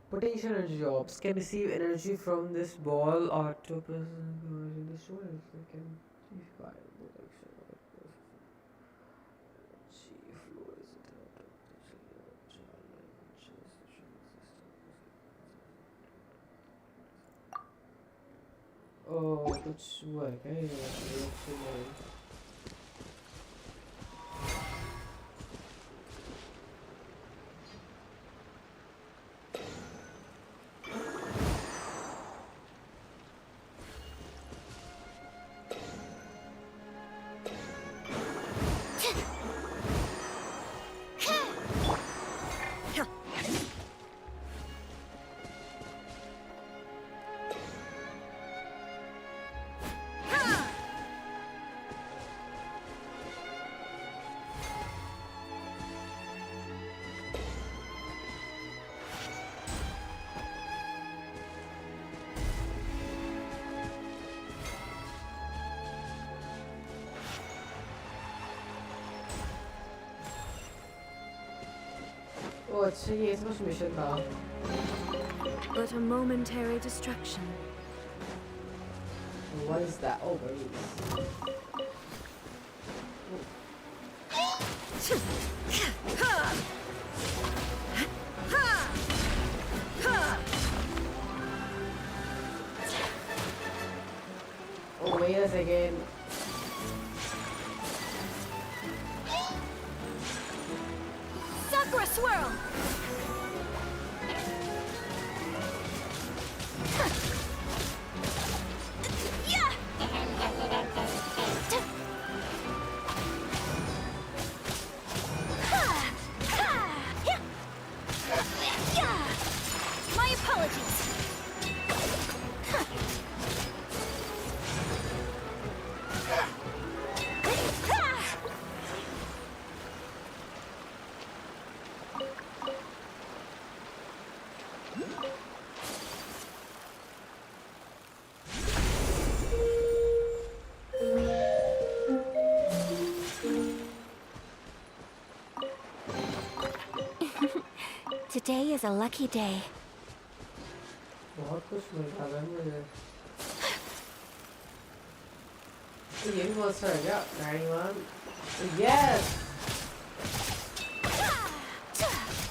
S7: Potential energy orbs can receive energy from this ball octopus in the soil. They can defy protection of Oh, कुछ हुआ है क्या ये? Oh, अच्छा ये इसका कुछ मिशन था.
S6: But a momentary distraction.
S7: What is that? Oh, there it is. Oh, wait a second.
S4: Sakura swirl! My apologies.
S5: Today is a lucky day.
S7: बहुत कुछ मिल रहा है मुझे. तो ये भी बहुत सारा है क्या? 91. Yes.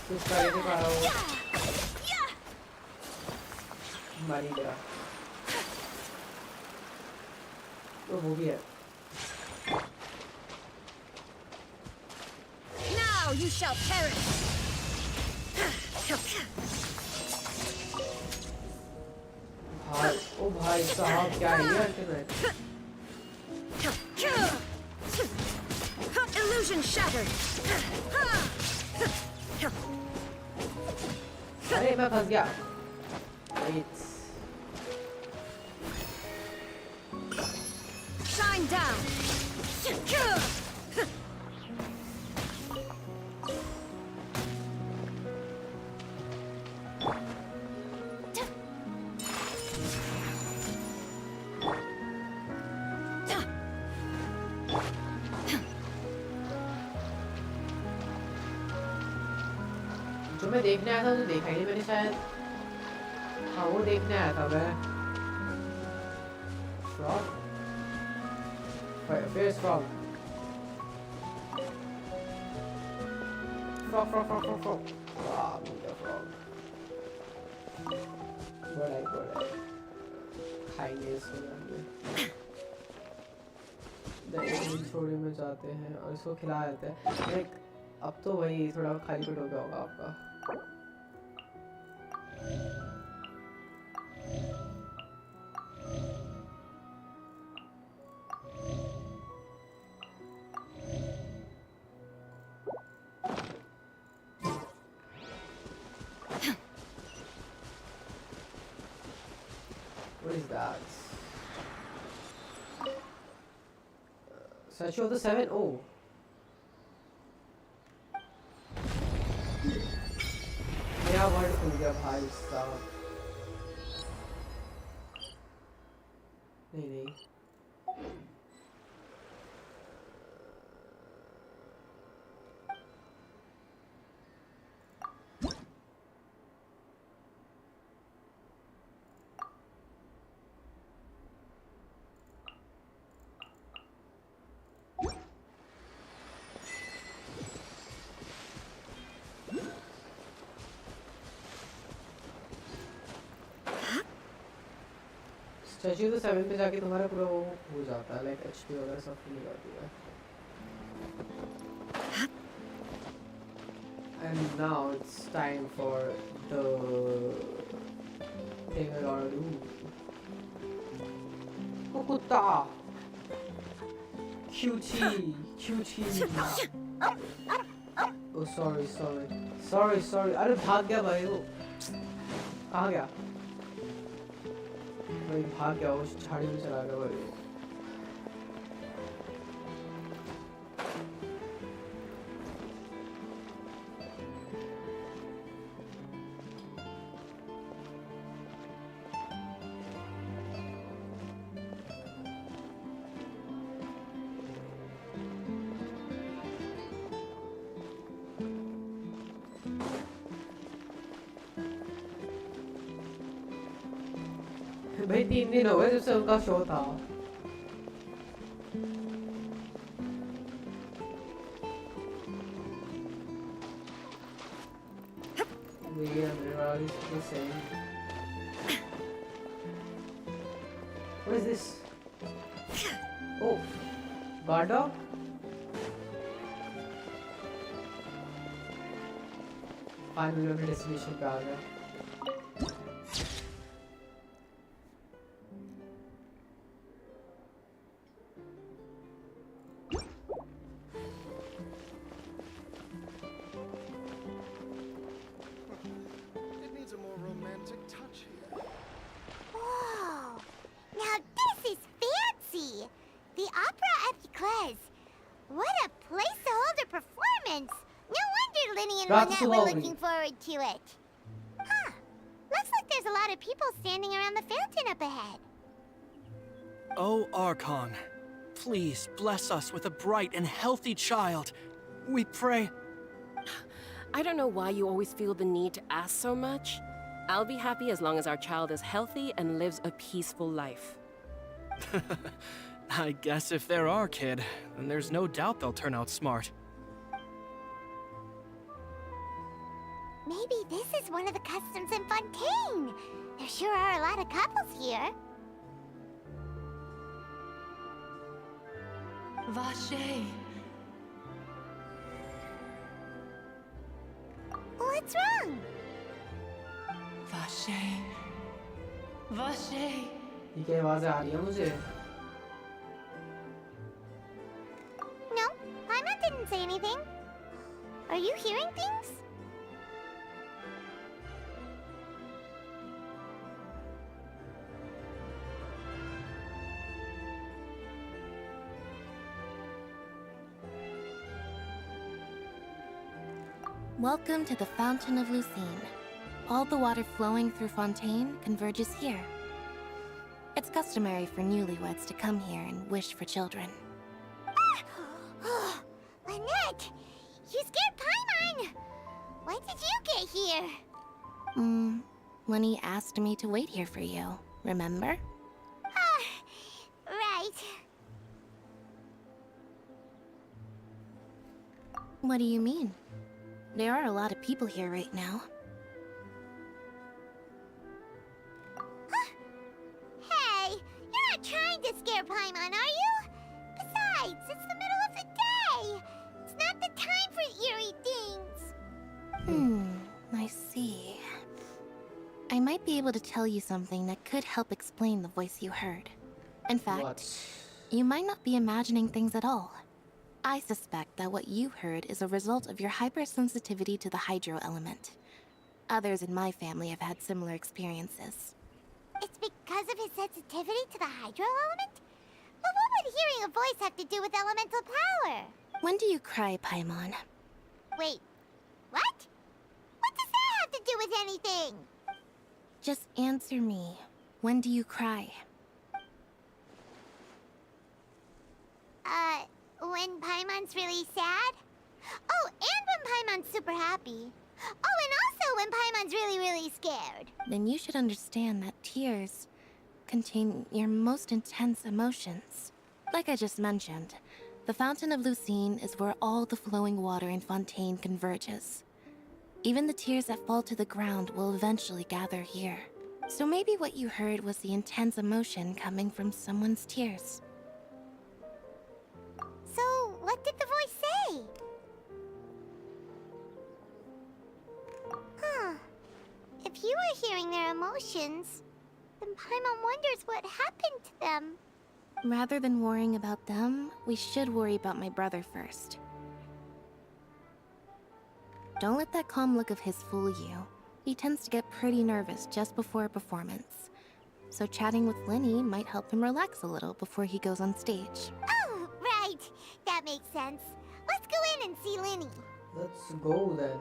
S7: कुछ करने के पारा हो. मारी गया. तो वो भी है.
S6: Now you shall perish!
S7: ओ भाई साहब क्या है ये अल्टीमेट
S6: Illusion shattered!
S7: अरे मैं फंस गया Wait.
S6: Shine down!
S7: जो मैं देखने आया था तो देखा ही नहीं मैंने शायद हाँ वो देखने आया था मैं फ्रॉग फिर फ्रॉग फ्रॉग वाह मुझे फ्रॉग बड़ा खाएंगे इसको छोड़ी में जाते हैं और इसको खिला देते हैं लाइक अब तो वही थोड़ा खाली पेट हो गया होगा आपका What is that? Statue of the Seven? Oh. मेरा वर्ड खुल गया भाई साहब नहीं स्टैच्यू तो 7 पे जाके तुम्हारा पूरा वो हो जाता है लाइक एचपी वगैरह सब फुल हो जाती है and now it's time for the thing I gotta do कुत्ता QT oh sorry अरे भाग गया भाई वो कहाँ गया भाई भाग गया उस झाड़ी में चला गया भाई भाई 3 दिन हो गए जब से उनका शो था What is this? Oh, guard dog? Finally, अपने destination पे आ गया
S3: We're looking forward to it. Huh. Looks like there's a lot of people standing around the fountain up ahead.
S12: Oh, Archon, please bless us with a bright and healthy child. We pray.
S13: I don't know why you always feel the need to ask so much. I'll be happy as long as our child is healthy and lives a peaceful life.
S12: I guess if they're our kid, then there's no doubt they'll turn out smart.
S3: Maybe this is one of the customs in Fontaine. There sure are a lot of couples here.
S6: Vache.
S3: What's wrong?
S1: Vache. Vache.
S7: ये क्या आवाज़ें आ रही हैं मुझे?
S3: No, Paimon didn't say anything. Are you hearing things?
S1: Welcome to the Fountain of Lucine. All the water flowing through Fontaine converges here. It's customary for newlyweds to come here and wish for children.
S3: Ah! Lynette! You scared Paimon! When did you get here?
S1: Lenny asked me to wait here for you, remember?
S3: Right.
S1: What do you mean? There are a lot of people here right now.
S3: Hey, you're not trying to scare Paimon, are you? Besides, it's the middle of the day. It's not the time for eerie things.
S1: I see. I might be able to tell you something that could help explain the voice you heard. In fact,
S7: What?
S1: you might not be imagining things at all. I suspect that what you heard is a result of your hypersensitivity to the hydro element. Others in my family have had similar experiences.
S3: It's because of his sensitivity to the hydro element? But what would hearing a voice have to do with elemental power?
S1: When do you cry, Paimon?
S3: Wait, what? What does that have to do with anything?
S1: Just answer me. When do you cry?
S3: When Paimon's really sad? Oh, and when Paimon's super happy. Oh, and also when Paimon's really, really scared.
S1: Then you should understand that tears contain your most intense emotions. Like I just mentioned, the Fountain of Lucine is where all the flowing water in Fontaine converges. Even the tears that fall to the ground will eventually gather here. So maybe what you heard was the intense emotion coming from someone's tears.
S3: So, what did the voice say? Huh. If you were hearing their emotions, then Paimon wonders what happened to them.
S1: Rather than worrying about them, we should worry about my brother first. Don't let that calm look of his fool you. He tends to get pretty nervous just before a performance. So chatting with Lenny might help him relax a little before he goes on stage.
S3: Oh, right. That makes sense. Let's go in and see Linny.
S7: Let's go then.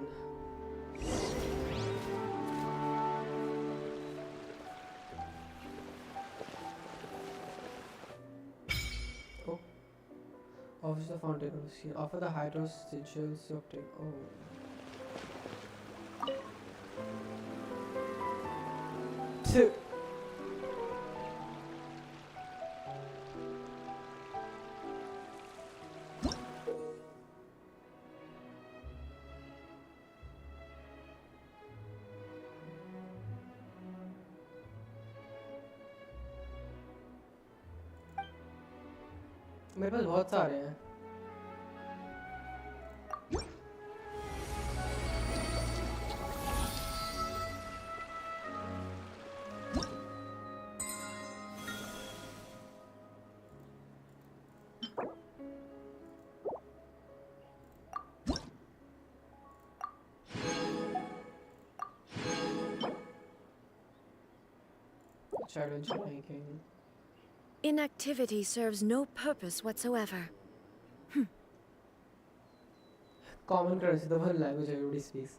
S7: Oh. Office the fountain. Offer the hydro sigils you obtain. Oh. Two. मेरे पास बहुत सारे हैं Adventure making.
S6: Inactivity serves no purpose whatsoever.
S7: Common currency, the one language everybody speaks.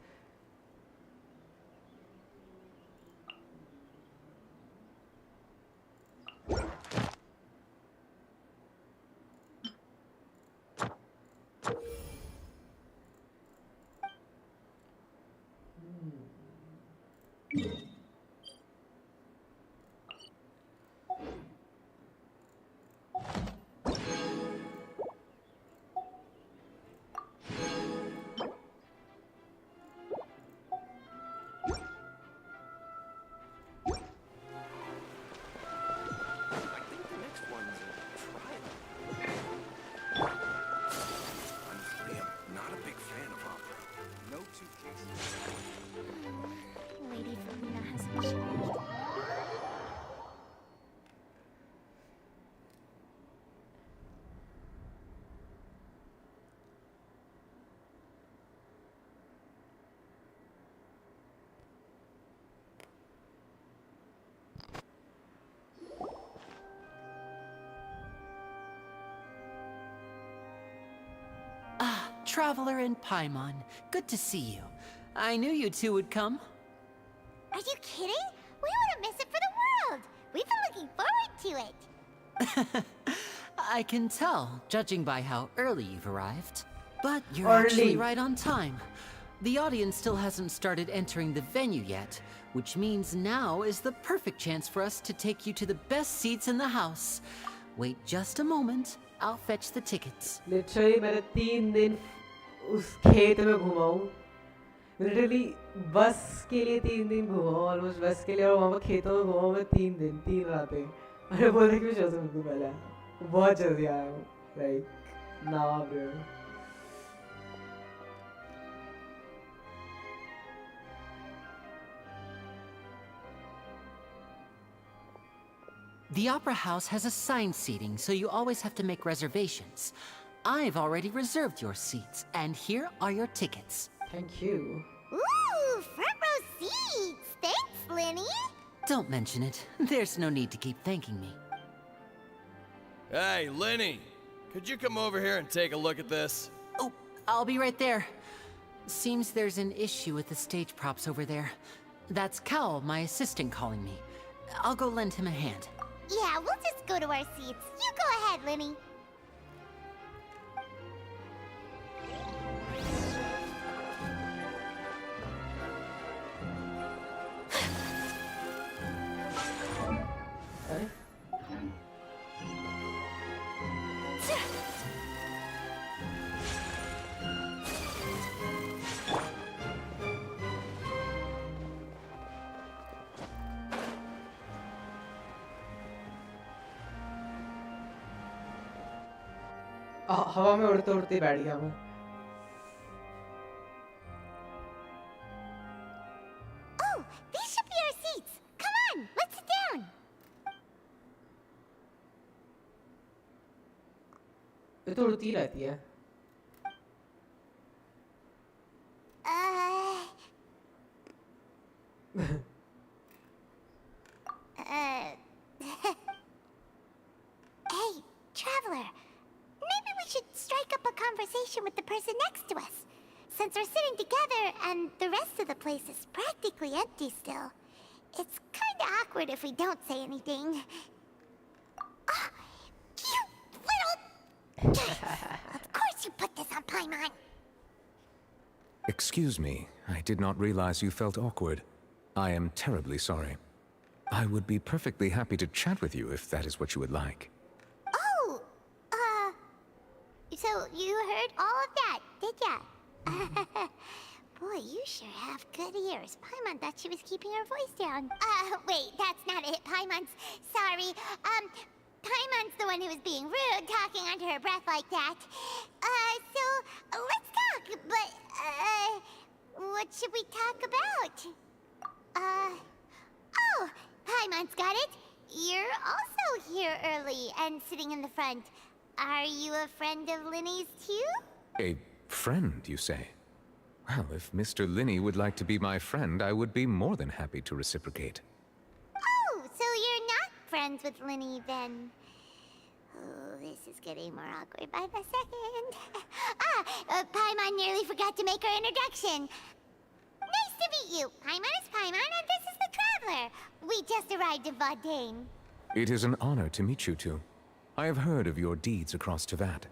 S2: Traveler and Paimon. Good to see you. I knew you two would come.
S3: Are you kidding? We wouldn't miss it for the world. We've been looking forward to it.
S2: I can tell, judging by how early you've arrived. But you're
S7: Early.
S2: actually right on time. The audience still hasn't started entering the venue yet, which means now is the perfect chance for us to take you to the best seats in the house. Wait just a moment. I'll fetch the tickets.
S7: Literally मैंने 3 दिन उस खेत में घुमा हूँ. Literally बस के लिए 3 दिन घुमा हूँ. Almost बस के लिए और वहाँ पर खेतों में घुमा हूँ मैं 3 दिन 3 रातें. अरे बोल रहे कि मैं शो से बिल्कुल पहले बहुत जल्दी आया हूँ. Like now bro.
S2: The Opera House has assigned seating, so you always have to make reservations. I've already reserved your seats, and here are your tickets.
S7: Thank you.
S3: Ooh, front row seats. Thanks, Lenny.
S2: Don't mention it. There's no need to keep thanking me.
S14: Hey, Lenny! Could you come over here and take a look at this?
S2: Oh, I'll be right there. Seems there's an issue with the stage props over there. That's Cal, my assistant, calling me. I'll go lend him a hand.
S3: Yeah, we'll just go to our seats. You go ahead, Lenny.
S7: हवा में उड़ते उड़ते बैठ गया मैं.
S3: Oh, these should be our seats. Come on, let's sit down.
S7: ये तो उड़ती रहती है.
S3: Hey, traveler. Maybe we should strike up a conversation with the person next to us. Since we're sitting together and the rest of the place is practically empty still, it's kinda awkward if we don't say anything. Oh, you little... Of course you put this on Paimon.
S15: Excuse me, I did not realize you felt awkward. I am terribly sorry. I would be perfectly happy to chat with you if that is what you would like.
S3: Oh, so you heard all of that, did ya? Boy, you sure have good ears. Paimon thought she was keeping her voice down. Wait, that's not it. Paimon's sorry. Paimon's the one who was being rude, talking under her breath like that. So let's talk. But what should we talk about? Oh, Paimon's got it. You're also here early and sitting in the front. Are you a friend of Linny's too?
S15: A friend, you say? Well, if Mr. Linney would like to be my friend, I would be more than happy to reciprocate.
S3: Oh, so you're not friends with Linny then? Oh, this is getting more awkward by the second. Paimon nearly forgot to make her introduction. Nice to meet you. Paimon is Paimon, and this is the Traveler. We just arrived in Vaudain.
S15: It is an honor to meet you two. I have heard of your deeds across Teyvat.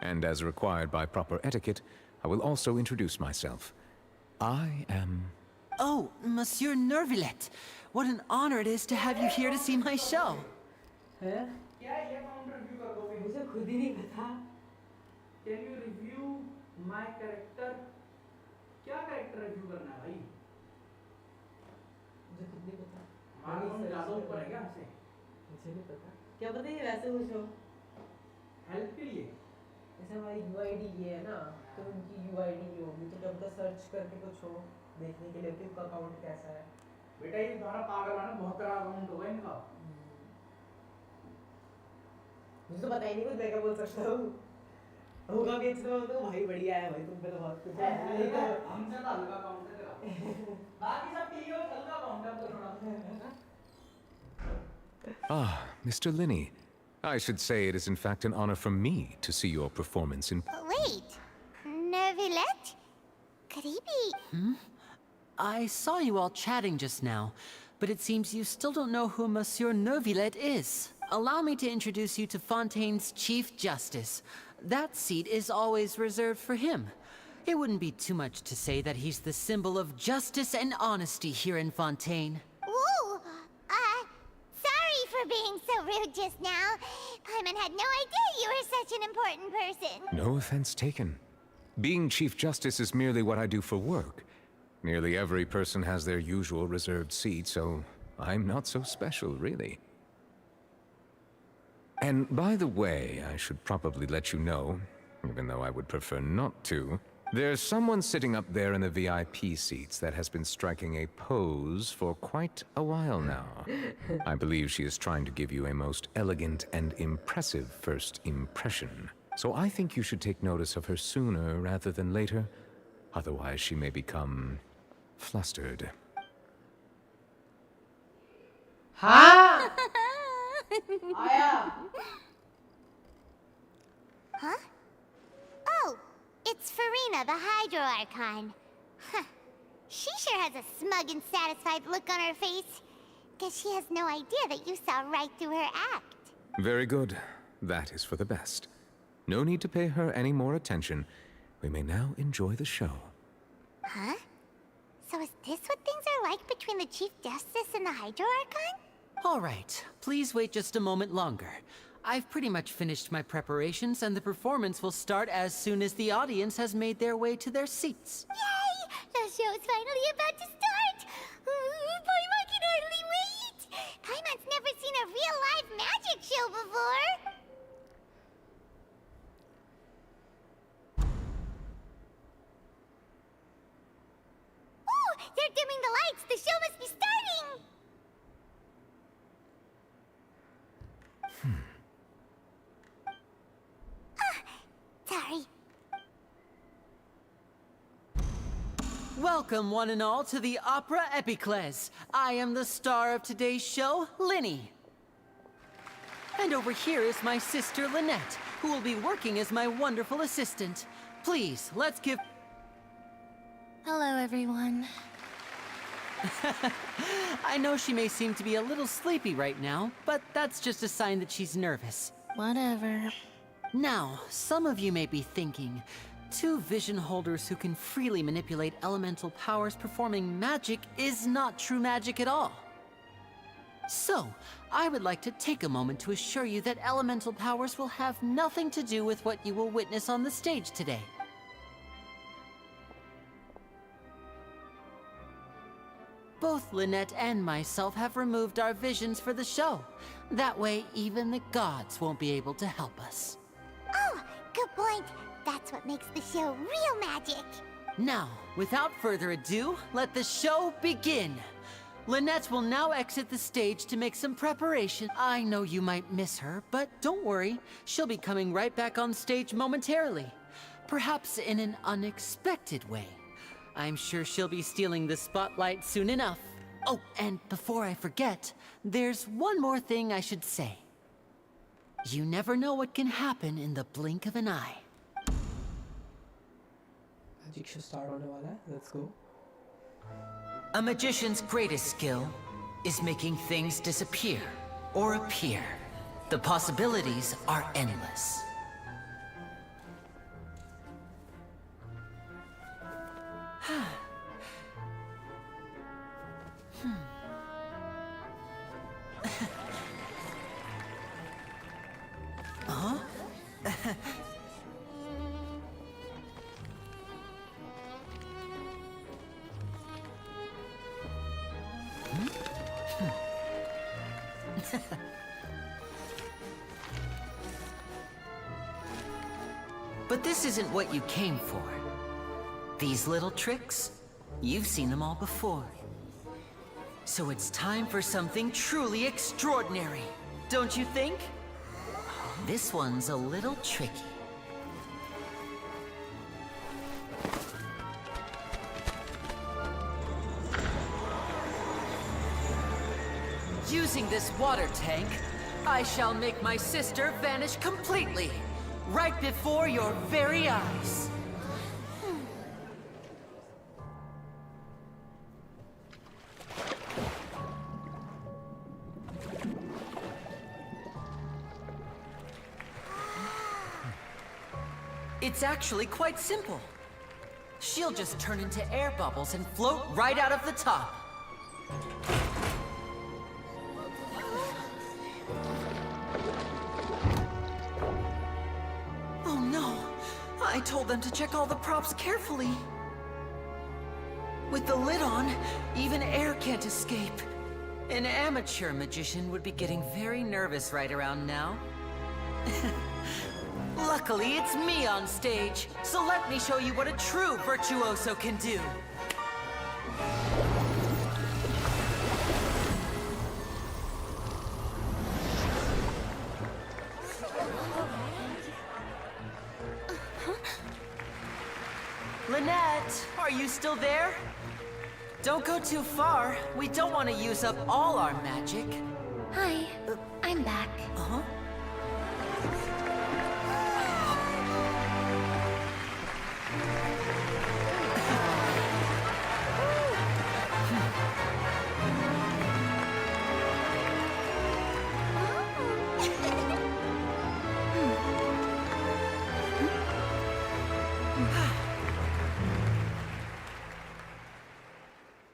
S15: And as required by proper etiquette, I will also introduce myself. I am...
S2: Oh, Monsieur Nervillet. What an honor it is to have you here to see my show.
S7: है? मुझे खुद ही नहीं पता.
S16: Can you review my character? क्या character review करना है भाई?
S7: मुझे खुद नहीं पता.
S16: हमारा कौन ज़्यादा ऊपर है क्या हमसे?
S7: मुझे नहीं पता. क्या पता ये वैसे कुछ हो?
S16: Help के लिए?
S7: जैसे हमारी UID ये है ना, तो उनकी UID ये होगी, तो जब तक सर्च करके कुछ हो देखने के लिए कि उनका अकाउंट कैसा है.
S16: बेटा ये तुम्हारा पागल है ना, बहुत बड़ा अकाउंट होगा इनका.
S7: मुझे तो पता ही नहीं कुछ मैं क्या बोल सकता हूँ. होगा भी अच्छा तो भाई बढ़िया है भाई, तुम पे तो बहुत कुछ है.
S16: हमसे तो हल्का अकाउंट है तेरा. बाकी सब ठीक है, हल्का अकाउंट है तो थोड़ा.
S15: Ah, Mr. Linney. I should say it is in fact an honor for me to see your performance in...
S3: Wait, Nervilette? Could he be...
S2: I saw you all chatting just now, but it seems you still don't know who Monsieur Nervilette is. Allow me to introduce you to Fontaine's Chief Justice. That seat is always reserved for him. It wouldn't be too much to say that he's the symbol of justice and honesty here in Fontaine.
S3: Ooh, sorry for being so rude just now. Paimon had no idea you were such an important person.
S15: No offense taken. Being Chief Justice is merely what I do for work. Nearly every person has their usual reserved seat, so I'm not so special, really. And by the way, I should probably let you know, even though I would prefer not to, there's someone sitting up there in the VIP seats that has been striking a pose for quite a while now. I believe she is trying to give you a most elegant and impressive first impression. So I think you should take notice of her sooner rather than later. Otherwise, she may become flustered.
S7: Ha! Aya!
S3: Huh? Oh, it's Farina, the Hydro Archon. Huh. She sure has a smug and satisfied look on her face. Guess she has no idea that you saw right through her act.
S15: Very good. That is for the best. No need to pay her any more attention. We may now enjoy the show.
S3: Huh? So is this what things are like between the Chief Justice and the Hydro Archon?
S2: All right, please wait just a moment longer. I've pretty much finished my preparations, and the performance will start as soon as the audience has made their way to their seats.
S3: Yay! The show's finally about to start! Paimon can hardly wait! Paimon's never seen a real live magic show before! Ooh! They're dimming the lights! The show must be starting! Sorry.
S2: Welcome, one and all, to the Opera Epiclese. I am the star of today's show, Linny. And over here is my sister, Lynette, who will be working as my wonderful assistant. Please, let's give...
S1: Hello, everyone.
S2: I know she may seem to be a little sleepy right now, but that's just a sign that she's nervous.
S1: Whatever.
S2: Now, some of you may be thinking, two vision holders who can freely manipulate elemental powers performing magic is not true magic at all. So, I would like to take a moment to assure you that elemental powers will have nothing to do with what you will witness on the stage today. Both Lynette and myself have removed our visions for the show. That way, even the gods won't be able to help us.
S3: Oh, good point. That's what makes the show real magic.
S2: Now, without further ado, let the show begin. Lynette will now exit the stage to make some preparation. I know you might miss her, but don't worry. She'll be coming right back on stage momentarily. Perhaps in an unexpected way. I'm sure she'll be stealing the spotlight soon enough. Oh, and before I forget, there's one more thing I should say. You never know what can happen in the blink of an eye.
S7: Magic show start hone wala hai. Let's go.
S2: A magician's greatest skill is making things disappear or appear. The possibilities are endless. Huh? But this isn't what you came for. These little tricks, you've seen them all before. So it's time for something truly extraordinary, don't you think? This one's a little tricky. Using this water tank, I shall make my sister vanish completely, right before your very eyes. It's actually quite simple. She'll just turn into air bubbles and float right out of the top. Oh no! I told them to check all the props carefully. With the lid on, even air can't escape. An amateur magician would be getting very nervous right around now. Luckily, it's me on stage, so let me show you what a true virtuoso can do. Lynette, are you still there? Don't go too far. We don't want to use up all our magic.
S1: Hi, I'm back.
S2: Uh-huh.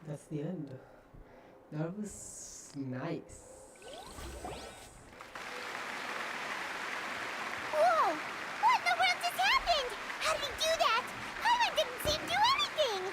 S7: That's the end. That was nice.
S3: Whoa! What in the world just happened? How did he do that? Hyman didn't see him do anything!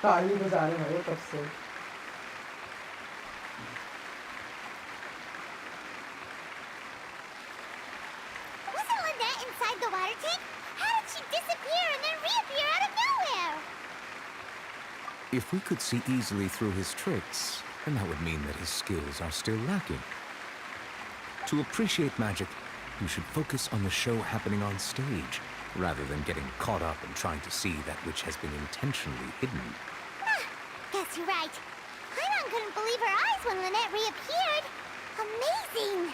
S7: ताली बजा रहे हैं तब से.
S3: Wasn't Lynette inside the water tank? How did she disappear and then reappear out of nowhere?
S15: If we could see easily through his tricks, then that would mean that his skills are still lacking. To appreciate magic, you should focus on the show happening on stage, rather than getting caught up in trying to see that which has been intentionally hidden.
S3: Guess you're right. Paimon couldn't believe her eyes when Lynette reappeared. Amazing!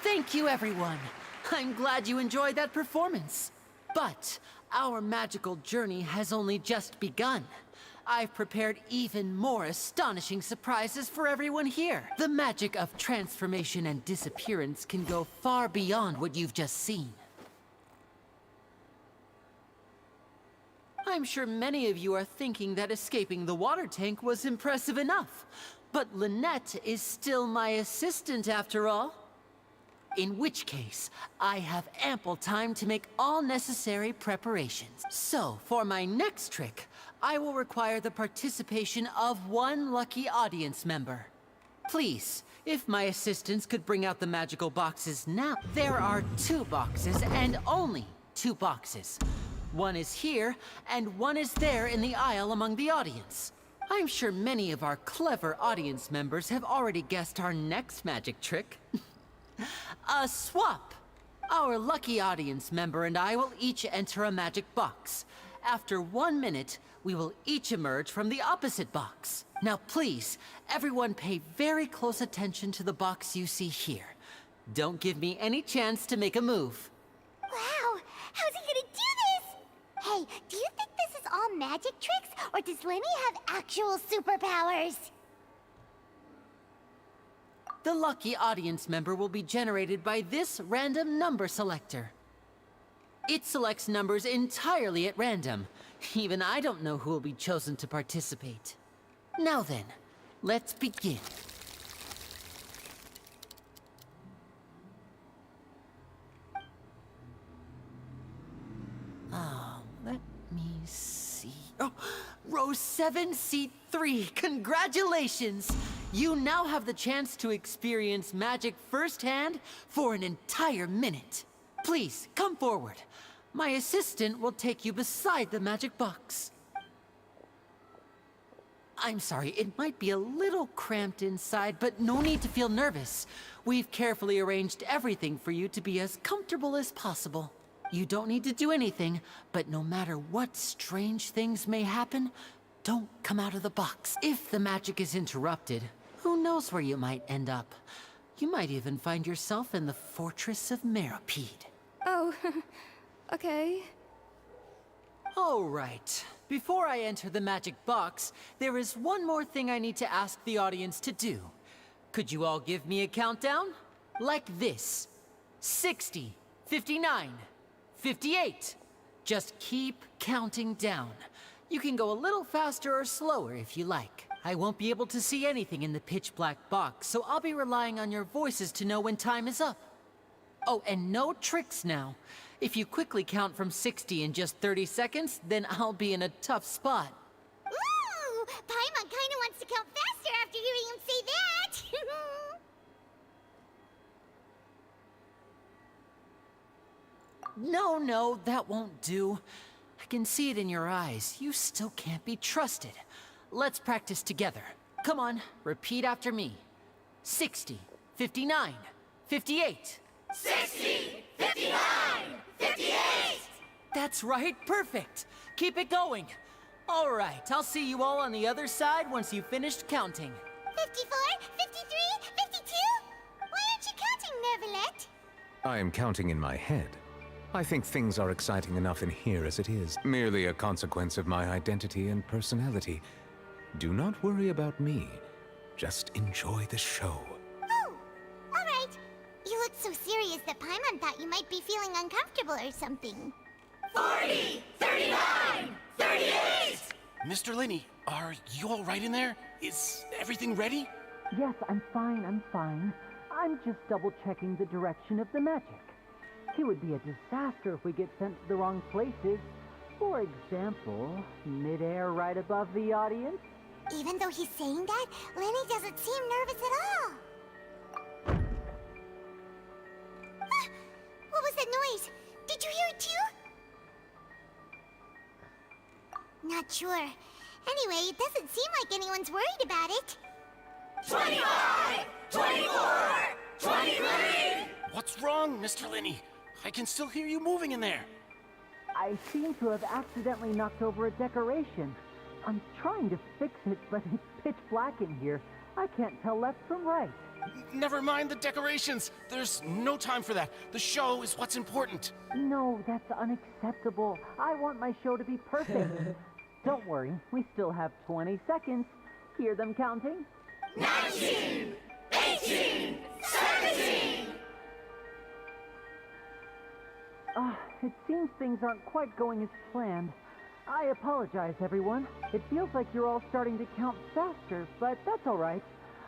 S2: Thank you everyone. I'm glad you enjoyed that performance. But our magical journey has only just begun. I've prepared even more astonishing surprises for everyone here. The magic of transformation and disappearance can go far beyond what you've just seen. I'm sure many of you are thinking that escaping the water tank was impressive enough. But Lynette is still my assistant after all. In which case, I have ample time to make all necessary preparations. So, for my next trick, I will require the participation of one lucky audience member. Please, if my assistants could bring out the magical boxes now. There are 2 boxes, and only 2 boxes. One is here, and one is there in the aisle among the audience. I'm sure many of our clever audience members have already guessed our next magic trick. A swap! Our lucky audience member and I will each enter a magic box. After 1 minute, we will each emerge from the opposite box. Now please, everyone pay very close attention to the box you see here. Don't give me any chance to make a move.
S3: Wow! How's he gonna do this? Hey, do you think this is all magic tricks, or does Lenny have actual superpowers?
S2: The lucky audience member will be generated by this random number selector. It selects numbers entirely at random. Even I don't know who will be chosen to participate. Now then, let's begin. Let me see. Oh, row 7, seat 3. Congratulations! You now have the chance to experience magic firsthand for an entire minute. Please, come forward. My assistant will take you beside the magic box. I'm sorry, it might be a little cramped inside, but no need to feel nervous. We've carefully arranged everything for you to be as comfortable as possible. You don't need to do anything, but no matter what strange things may happen, don't come out of the box. If the magic is interrupted, who knows where you might end up? You might even find yourself in the Fortress of Meropide.
S6: Oh, okay.
S2: All right. Before I enter the magic box, there is one more thing I need to ask the audience to do. Could you all give me a countdown? Like this. 60, 59, 58. Just keep counting down. You can go a little faster or slower if you like. I won't be able to see anything in the pitch black box, so I'll be relying on your voices to know when time is up. Oh, and no tricks now. If you quickly count from 60 in just 30 seconds, then I'll be in a tough spot.
S3: Ooh! Paimon kinda wants to count faster after hearing him say that!
S2: No, that won't do. I can see it in your eyes. You still can't be trusted. Let's practice together. Come on, repeat after me. 60, 59, 58.
S17: 60, 59, 58!
S2: That's right, perfect. Keep it going. All right, I'll see you all on the other side once you've finished counting.
S3: 54, 53, 52? Why aren't you counting, Nervalet?
S15: I am counting in my head. I think things are exciting enough in here as it is. Merely a consequence of my identity and personality. Do not worry about me. Just enjoy the show.
S3: Oh, all right. You look so serious that Paimon thought you might be feeling uncomfortable or something.
S17: 40, 39, 38!
S14: Mr. Linney, are you all right in there? Is everything ready?
S2: Yes, I'm fine. I'm just double-checking the direction of the magic. It would be a disaster if we get sent to the wrong places.
S18: For example, midair right above the audience?
S3: Even though he's saying that, Lenny doesn't seem nervous at all. Ah, what was that noise? Did you hear it too? Not sure. Anyway, it doesn't seem like anyone's worried about it.
S17: 25! 24! 23!
S14: What's wrong, Mr. Linney? I can still hear you moving in there.
S18: I seem to have accidentally knocked over a decoration. I'm trying to fix it, but it's pitch black in here. I can't tell left from right.
S14: Never mind the decorations. There's no time for that. The show is what's important.
S18: No, that's unacceptable. I want my show to be perfect. Don't worry, we still have 20 seconds. Hear them counting?
S17: 19! 18! 17!
S18: It seems things aren't quite going as planned. I apologize, everyone. It feels like you're all starting to count faster, but that's all right.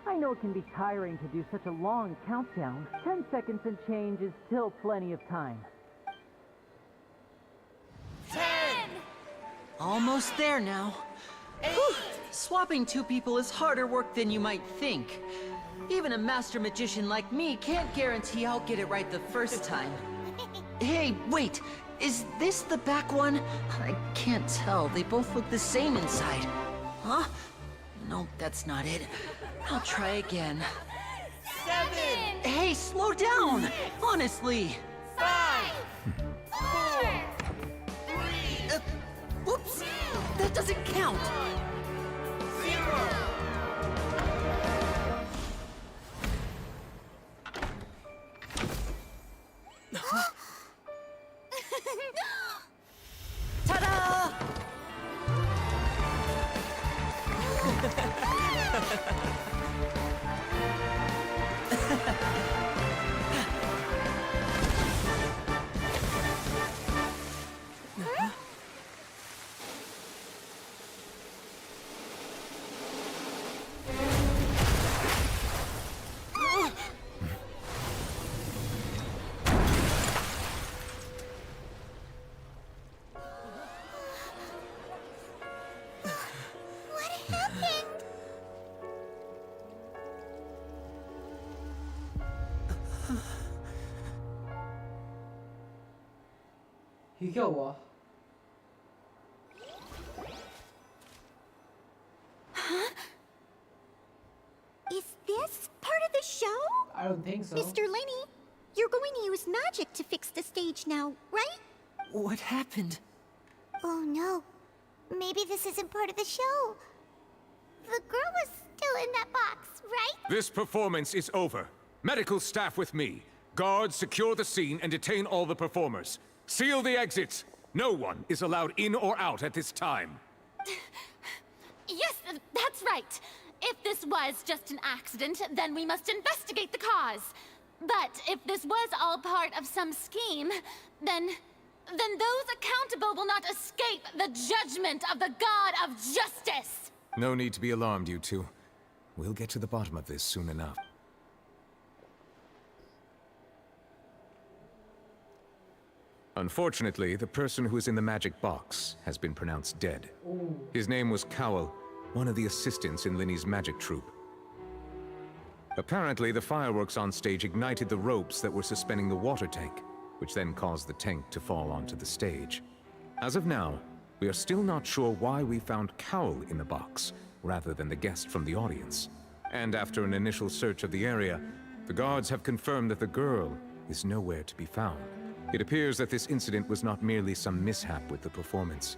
S18: I know it can be tiring to do such a long countdown. 10 seconds and change is still plenty of time.
S17: 10!
S2: Almost there now. Whew. Swapping two people is harder work than you might think. Even a master magician like me can't guarantee I'll get it right the first time. Hey, wait! Is this the back one? I can't tell. They both look the same inside. Huh? No, that's not it. I'll try again.
S17: 7!
S2: Hey, slow down! Honestly!
S17: 5! 4! 3!
S2: Whoops! That doesn't count!
S17: 0!
S2: Ta-da!
S7: ये क्या हुआ?
S3: Huh? Is this part of the show?
S7: I don't think so.
S3: Mr. Linney, you're going to use magic to fix the stage now, right?
S2: What happened?
S3: Oh no. Maybe this isn't part of the show. The girl was still in that box, right?
S15: This performance is over. Medical staff with me. Guards, secure the scene and detain all the performers. Seal the exits. No one is allowed in or out at this time.
S19: Yes, that's right. If this was just an accident, then we must investigate the cause. But if this was all part of some scheme, then those accountable will not escape the judgment of the God of Justice.
S15: No need to be alarmed, you two. We'll get to the bottom of this soon enough. Unfortunately, the person who is in the magic box has been pronounced dead.
S7: Ooh.
S15: His name was Cowell, one of the assistants in Linney's magic troupe. Apparently, the fireworks on stage ignited the ropes that were suspending the water tank, which then caused the tank to fall onto the stage. As of now, we are still not sure why we found Cowell in the box, rather than the guest from the audience. And after an initial search of the area, the guards have confirmed that the girl is nowhere to be found. It appears that this incident was not merely some mishap with the performance,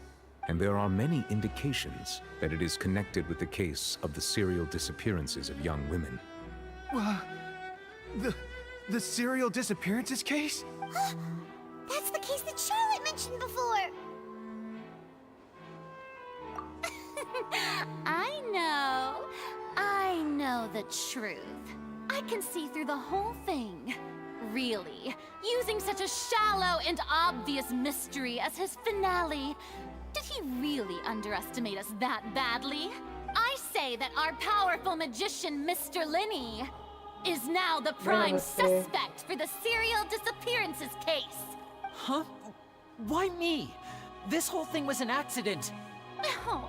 S15: and there are many indications that it is connected with the case of the serial disappearances of young women.
S20: The serial disappearances case?
S3: That's the case that Charlotte mentioned before.
S19: I know the truth. I can see through the whole thing. Really, using such a shallow and obvious mystery as his finale. Did he really underestimate us that badly? I say that our powerful magician, Mr. Linney, is now the prime suspect for the serial disappearances case.
S2: Huh? Why me? This whole thing was an accident.
S19: Oh,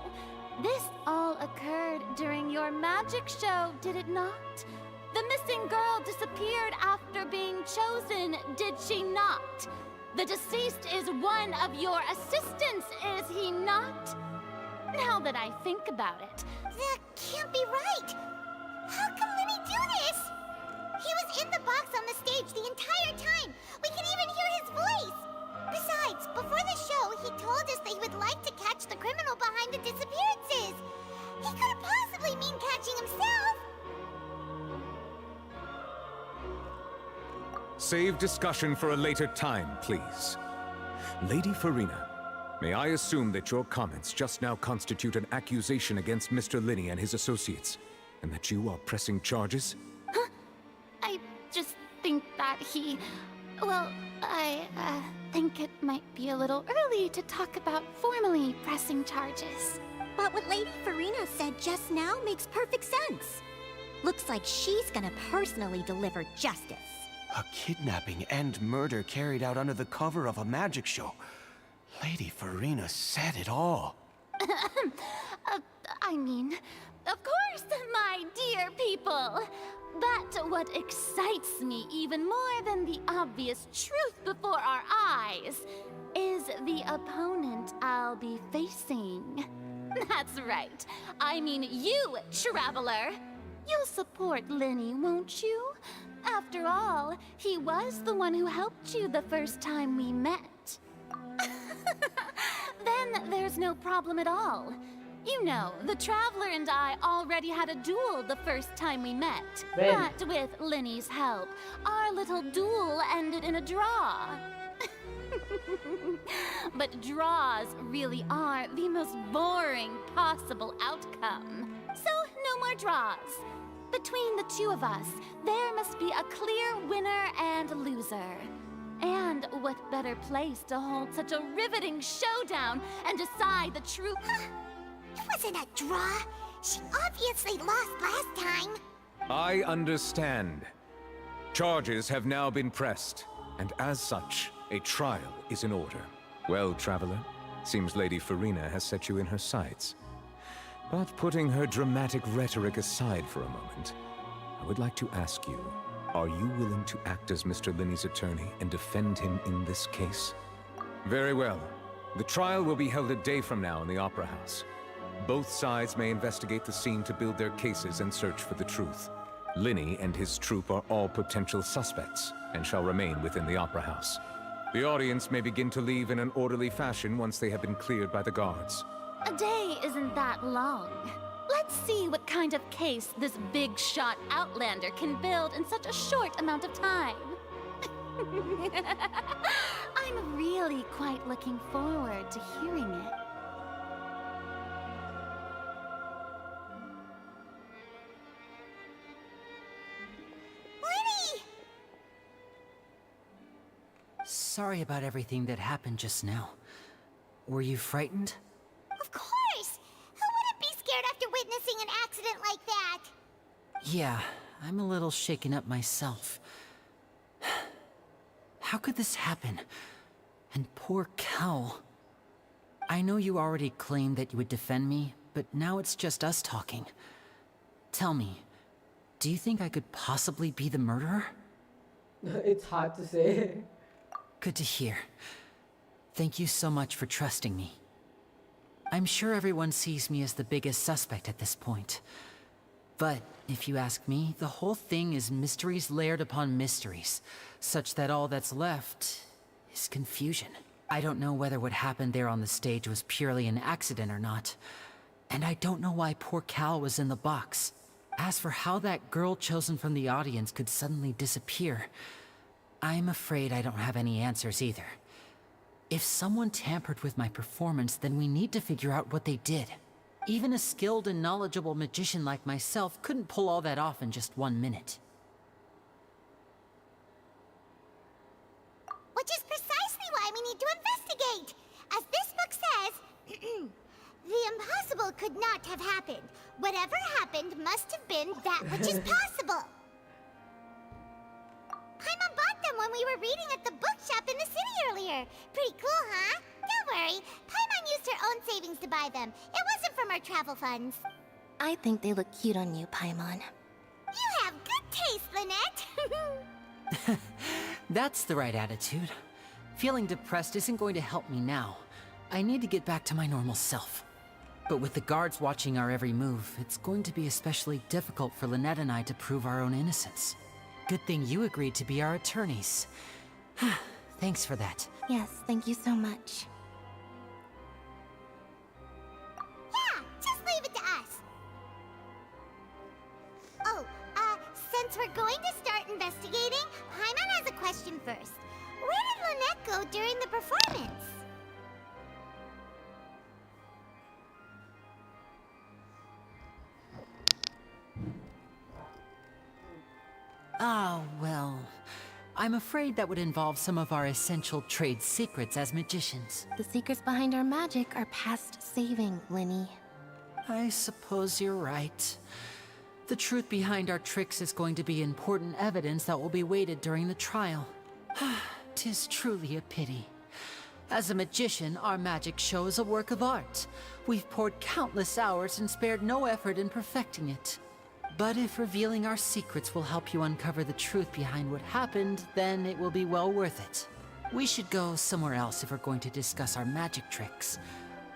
S19: this all occurred during your magic show, did it not? The missing girl disappeared after being chosen, did she not? The deceased is one of your assistants, is he not? Now that I think about it,
S3: That can't be right! How can Lenny do this? He was in the box on the stage the entire time! We can even hear his voice! Besides, before the show, he told us that he would like to catch the criminal behind the disappearances! He couldn't possibly mean catching himself!
S15: Save discussion for a later time, please. Lady Farina, may I assume that your comments just now constitute an accusation against Mr. Linney and his associates, and that you are pressing charges?
S19: I just think that he... Well, I think it might be a little early to talk about formally pressing charges.
S4: But what Lady Farina said just now makes perfect sense. Looks like she's gonna personally deliver justice.
S14: A kidnapping and murder carried out under the cover of a magic show. Lady Farina said it all.
S19: I mean, of course, my dear people. But what excites me even more than the obvious truth before our eyes is the opponent I'll be facing. That's right. I mean you, Traveler. You'll support Lenny, won't you? After all, he was the one who helped you the first time we met. Then there's no problem at all. You know, the Traveler and I already had a duel the first time we met.
S7: When?
S19: But with Lenny's help, our little duel ended in a draw. But draws really are the most boring possible outcome. So, no more draws. Between the two of us, there must be a clear winner and loser. And what better place to hold such a riveting showdown and decide the true...
S3: It wasn't a draw. She obviously lost last time.
S15: I understand. Charges have now been pressed, and as such, a trial is in order. Well, Traveler, seems Lady Farina has set you in her sights. But putting her dramatic rhetoric aside for a moment, I would like to ask you, are you willing to act as Mr. Linney's attorney and defend him in this case? Very well. The trial will be held a day from now in the Opera House. Both sides may investigate the scene to build their cases and search for the truth. Linney and his troupe are all potential suspects and shall remain within the Opera House. The audience may begin to leave in an orderly fashion once they have been cleared by the guards.
S19: A day isn't that long. Let's see what kind of case this big shot Outlander can build in such a short amount of time. I'm really quite looking forward to hearing it.
S3: Lenny!
S2: Sorry about everything that happened just now. Were you frightened?
S3: Of course! Who wouldn't be scared after witnessing an accident like that?
S2: Yeah, I'm a little shaken up myself. How could this happen? And poor Cal. I know you already claimed that you would defend me, but now it's just us talking. Tell me, do you think I could possibly be the murderer?
S7: It's hard to say.
S2: Good to hear. Thank you so much for trusting me. I'm sure everyone sees me as the biggest suspect at this point. But if you ask me, the whole thing is mysteries layered upon mysteries, such that all that's left is confusion. I don't know whether what happened there on the stage was purely an accident or not. And I don't know why poor Cal was in the box. As for how that girl chosen from the audience could suddenly disappear, I'm afraid I don't have any answers either. If someone tampered with my performance, then we need to figure out what they did. Even a skilled and knowledgeable magician like myself couldn't pull all that off in just 1 minute.
S3: Which is precisely why we need to investigate! As this book says, the impossible could not have happened. Whatever happened must have been that which is possible. Paimon bought them when we were reading at the bookshop in the city earlier. Pretty cool, huh? Don't worry, Paimon used her own savings to buy them. It wasn't from our travel funds.
S1: I think they look cute on you, Paimon.
S3: You have good taste, Lynette.
S2: That's the right attitude. Feeling depressed isn't going to help me now. I need to get back to my normal self. But with the guards watching our every move, it's going to be especially difficult for Lynette and I to prove our own innocence. Good thing you agreed to be our attorneys. Thanks for that.
S1: Yes, thank you so much.
S3: Yeah, just leave it to us. Oh, since we're going to start investigating, Paimon has a question first. Where did Lynette go during the performance?
S2: Ah, well, I'm afraid that would involve some of our essential trade secrets as magicians.
S1: The secrets behind our magic are past saving, Linny.
S2: I suppose you're right. The truth behind our tricks is going to be important evidence that will be weighted during the trial. 'Tis truly a pity. As a magician, our magic show is a work of art. We've poured countless hours and spared no effort in perfecting it. But if revealing our secrets will help you uncover the truth behind what happened, then it will be well worth it. We should go somewhere else if we're going to discuss our magic tricks.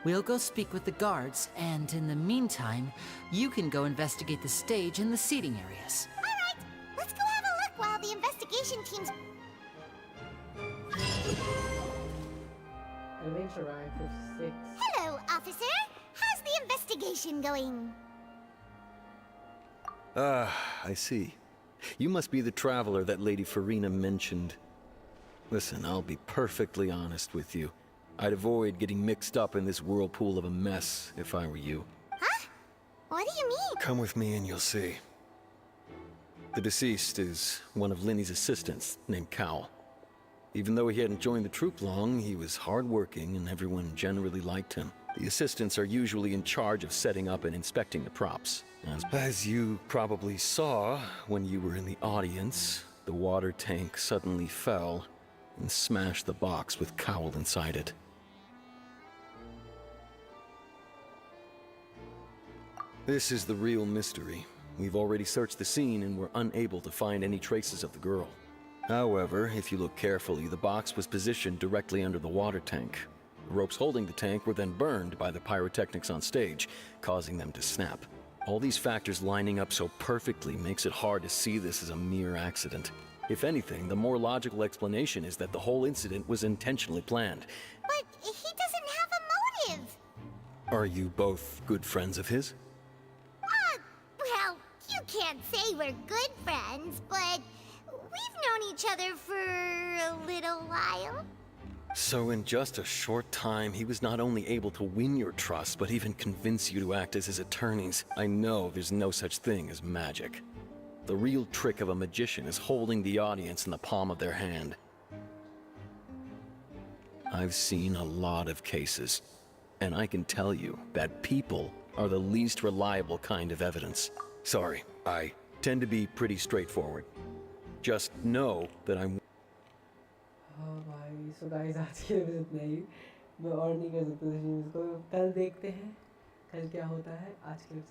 S2: We'll go speak with the guards, and in the meantime, you can go investigate the stage and the seating areas.
S3: Alright, let's go have a look while the investigation team's...
S7: Adventure rank 56.
S3: Hello, officer. How's the investigation going?
S21: Ah, I see. You must be the traveler that Lady Farina mentioned. Listen, I'll be perfectly honest with you. I'd avoid getting mixed up in this whirlpool of a mess if I were you.
S3: Huh? What do you mean?
S21: Come with me and you'll see. The deceased is one of Linny's assistants named Cowell. Even though he hadn't joined the troupe long, he was hardworking and everyone generally liked him. The assistants are usually in charge of setting up and inspecting the props. As you probably saw when you were in the audience, the water tank suddenly fell and smashed the box with Cowell inside it. This is the real mystery. We've already searched the scene and were unable to find any traces of the girl. However, if you look carefully, the box was positioned directly under the water tank. The ropes holding the tank were then burned by the pyrotechnics on stage, causing them to snap. All these factors lining up so perfectly makes it hard to see this as a mere accident. If anything, the more logical explanation is that the whole incident was intentionally planned.
S3: But he doesn't have a motive.
S21: Are you both good friends of his?
S3: Well, you can't say we're good friends, but we've known each other for a little while.
S21: So in just a short time, he was not only able to win your trust, but even convince you to act as his attorneys. I know there's no such thing as magic. The real trick of a magician is holding the audience in the palm of their hand. I've seen a lot of cases, and I can tell you that people are the least reliable kind of evidence. Sorry, I tend to be pretty straightforward. Just know that I'm...
S7: हाँ भाई, so guys आज के लिए इतना ही. मैं और नहीं कर सकता streams को. कल देखते हैं कल क्या होता है. आज के लिए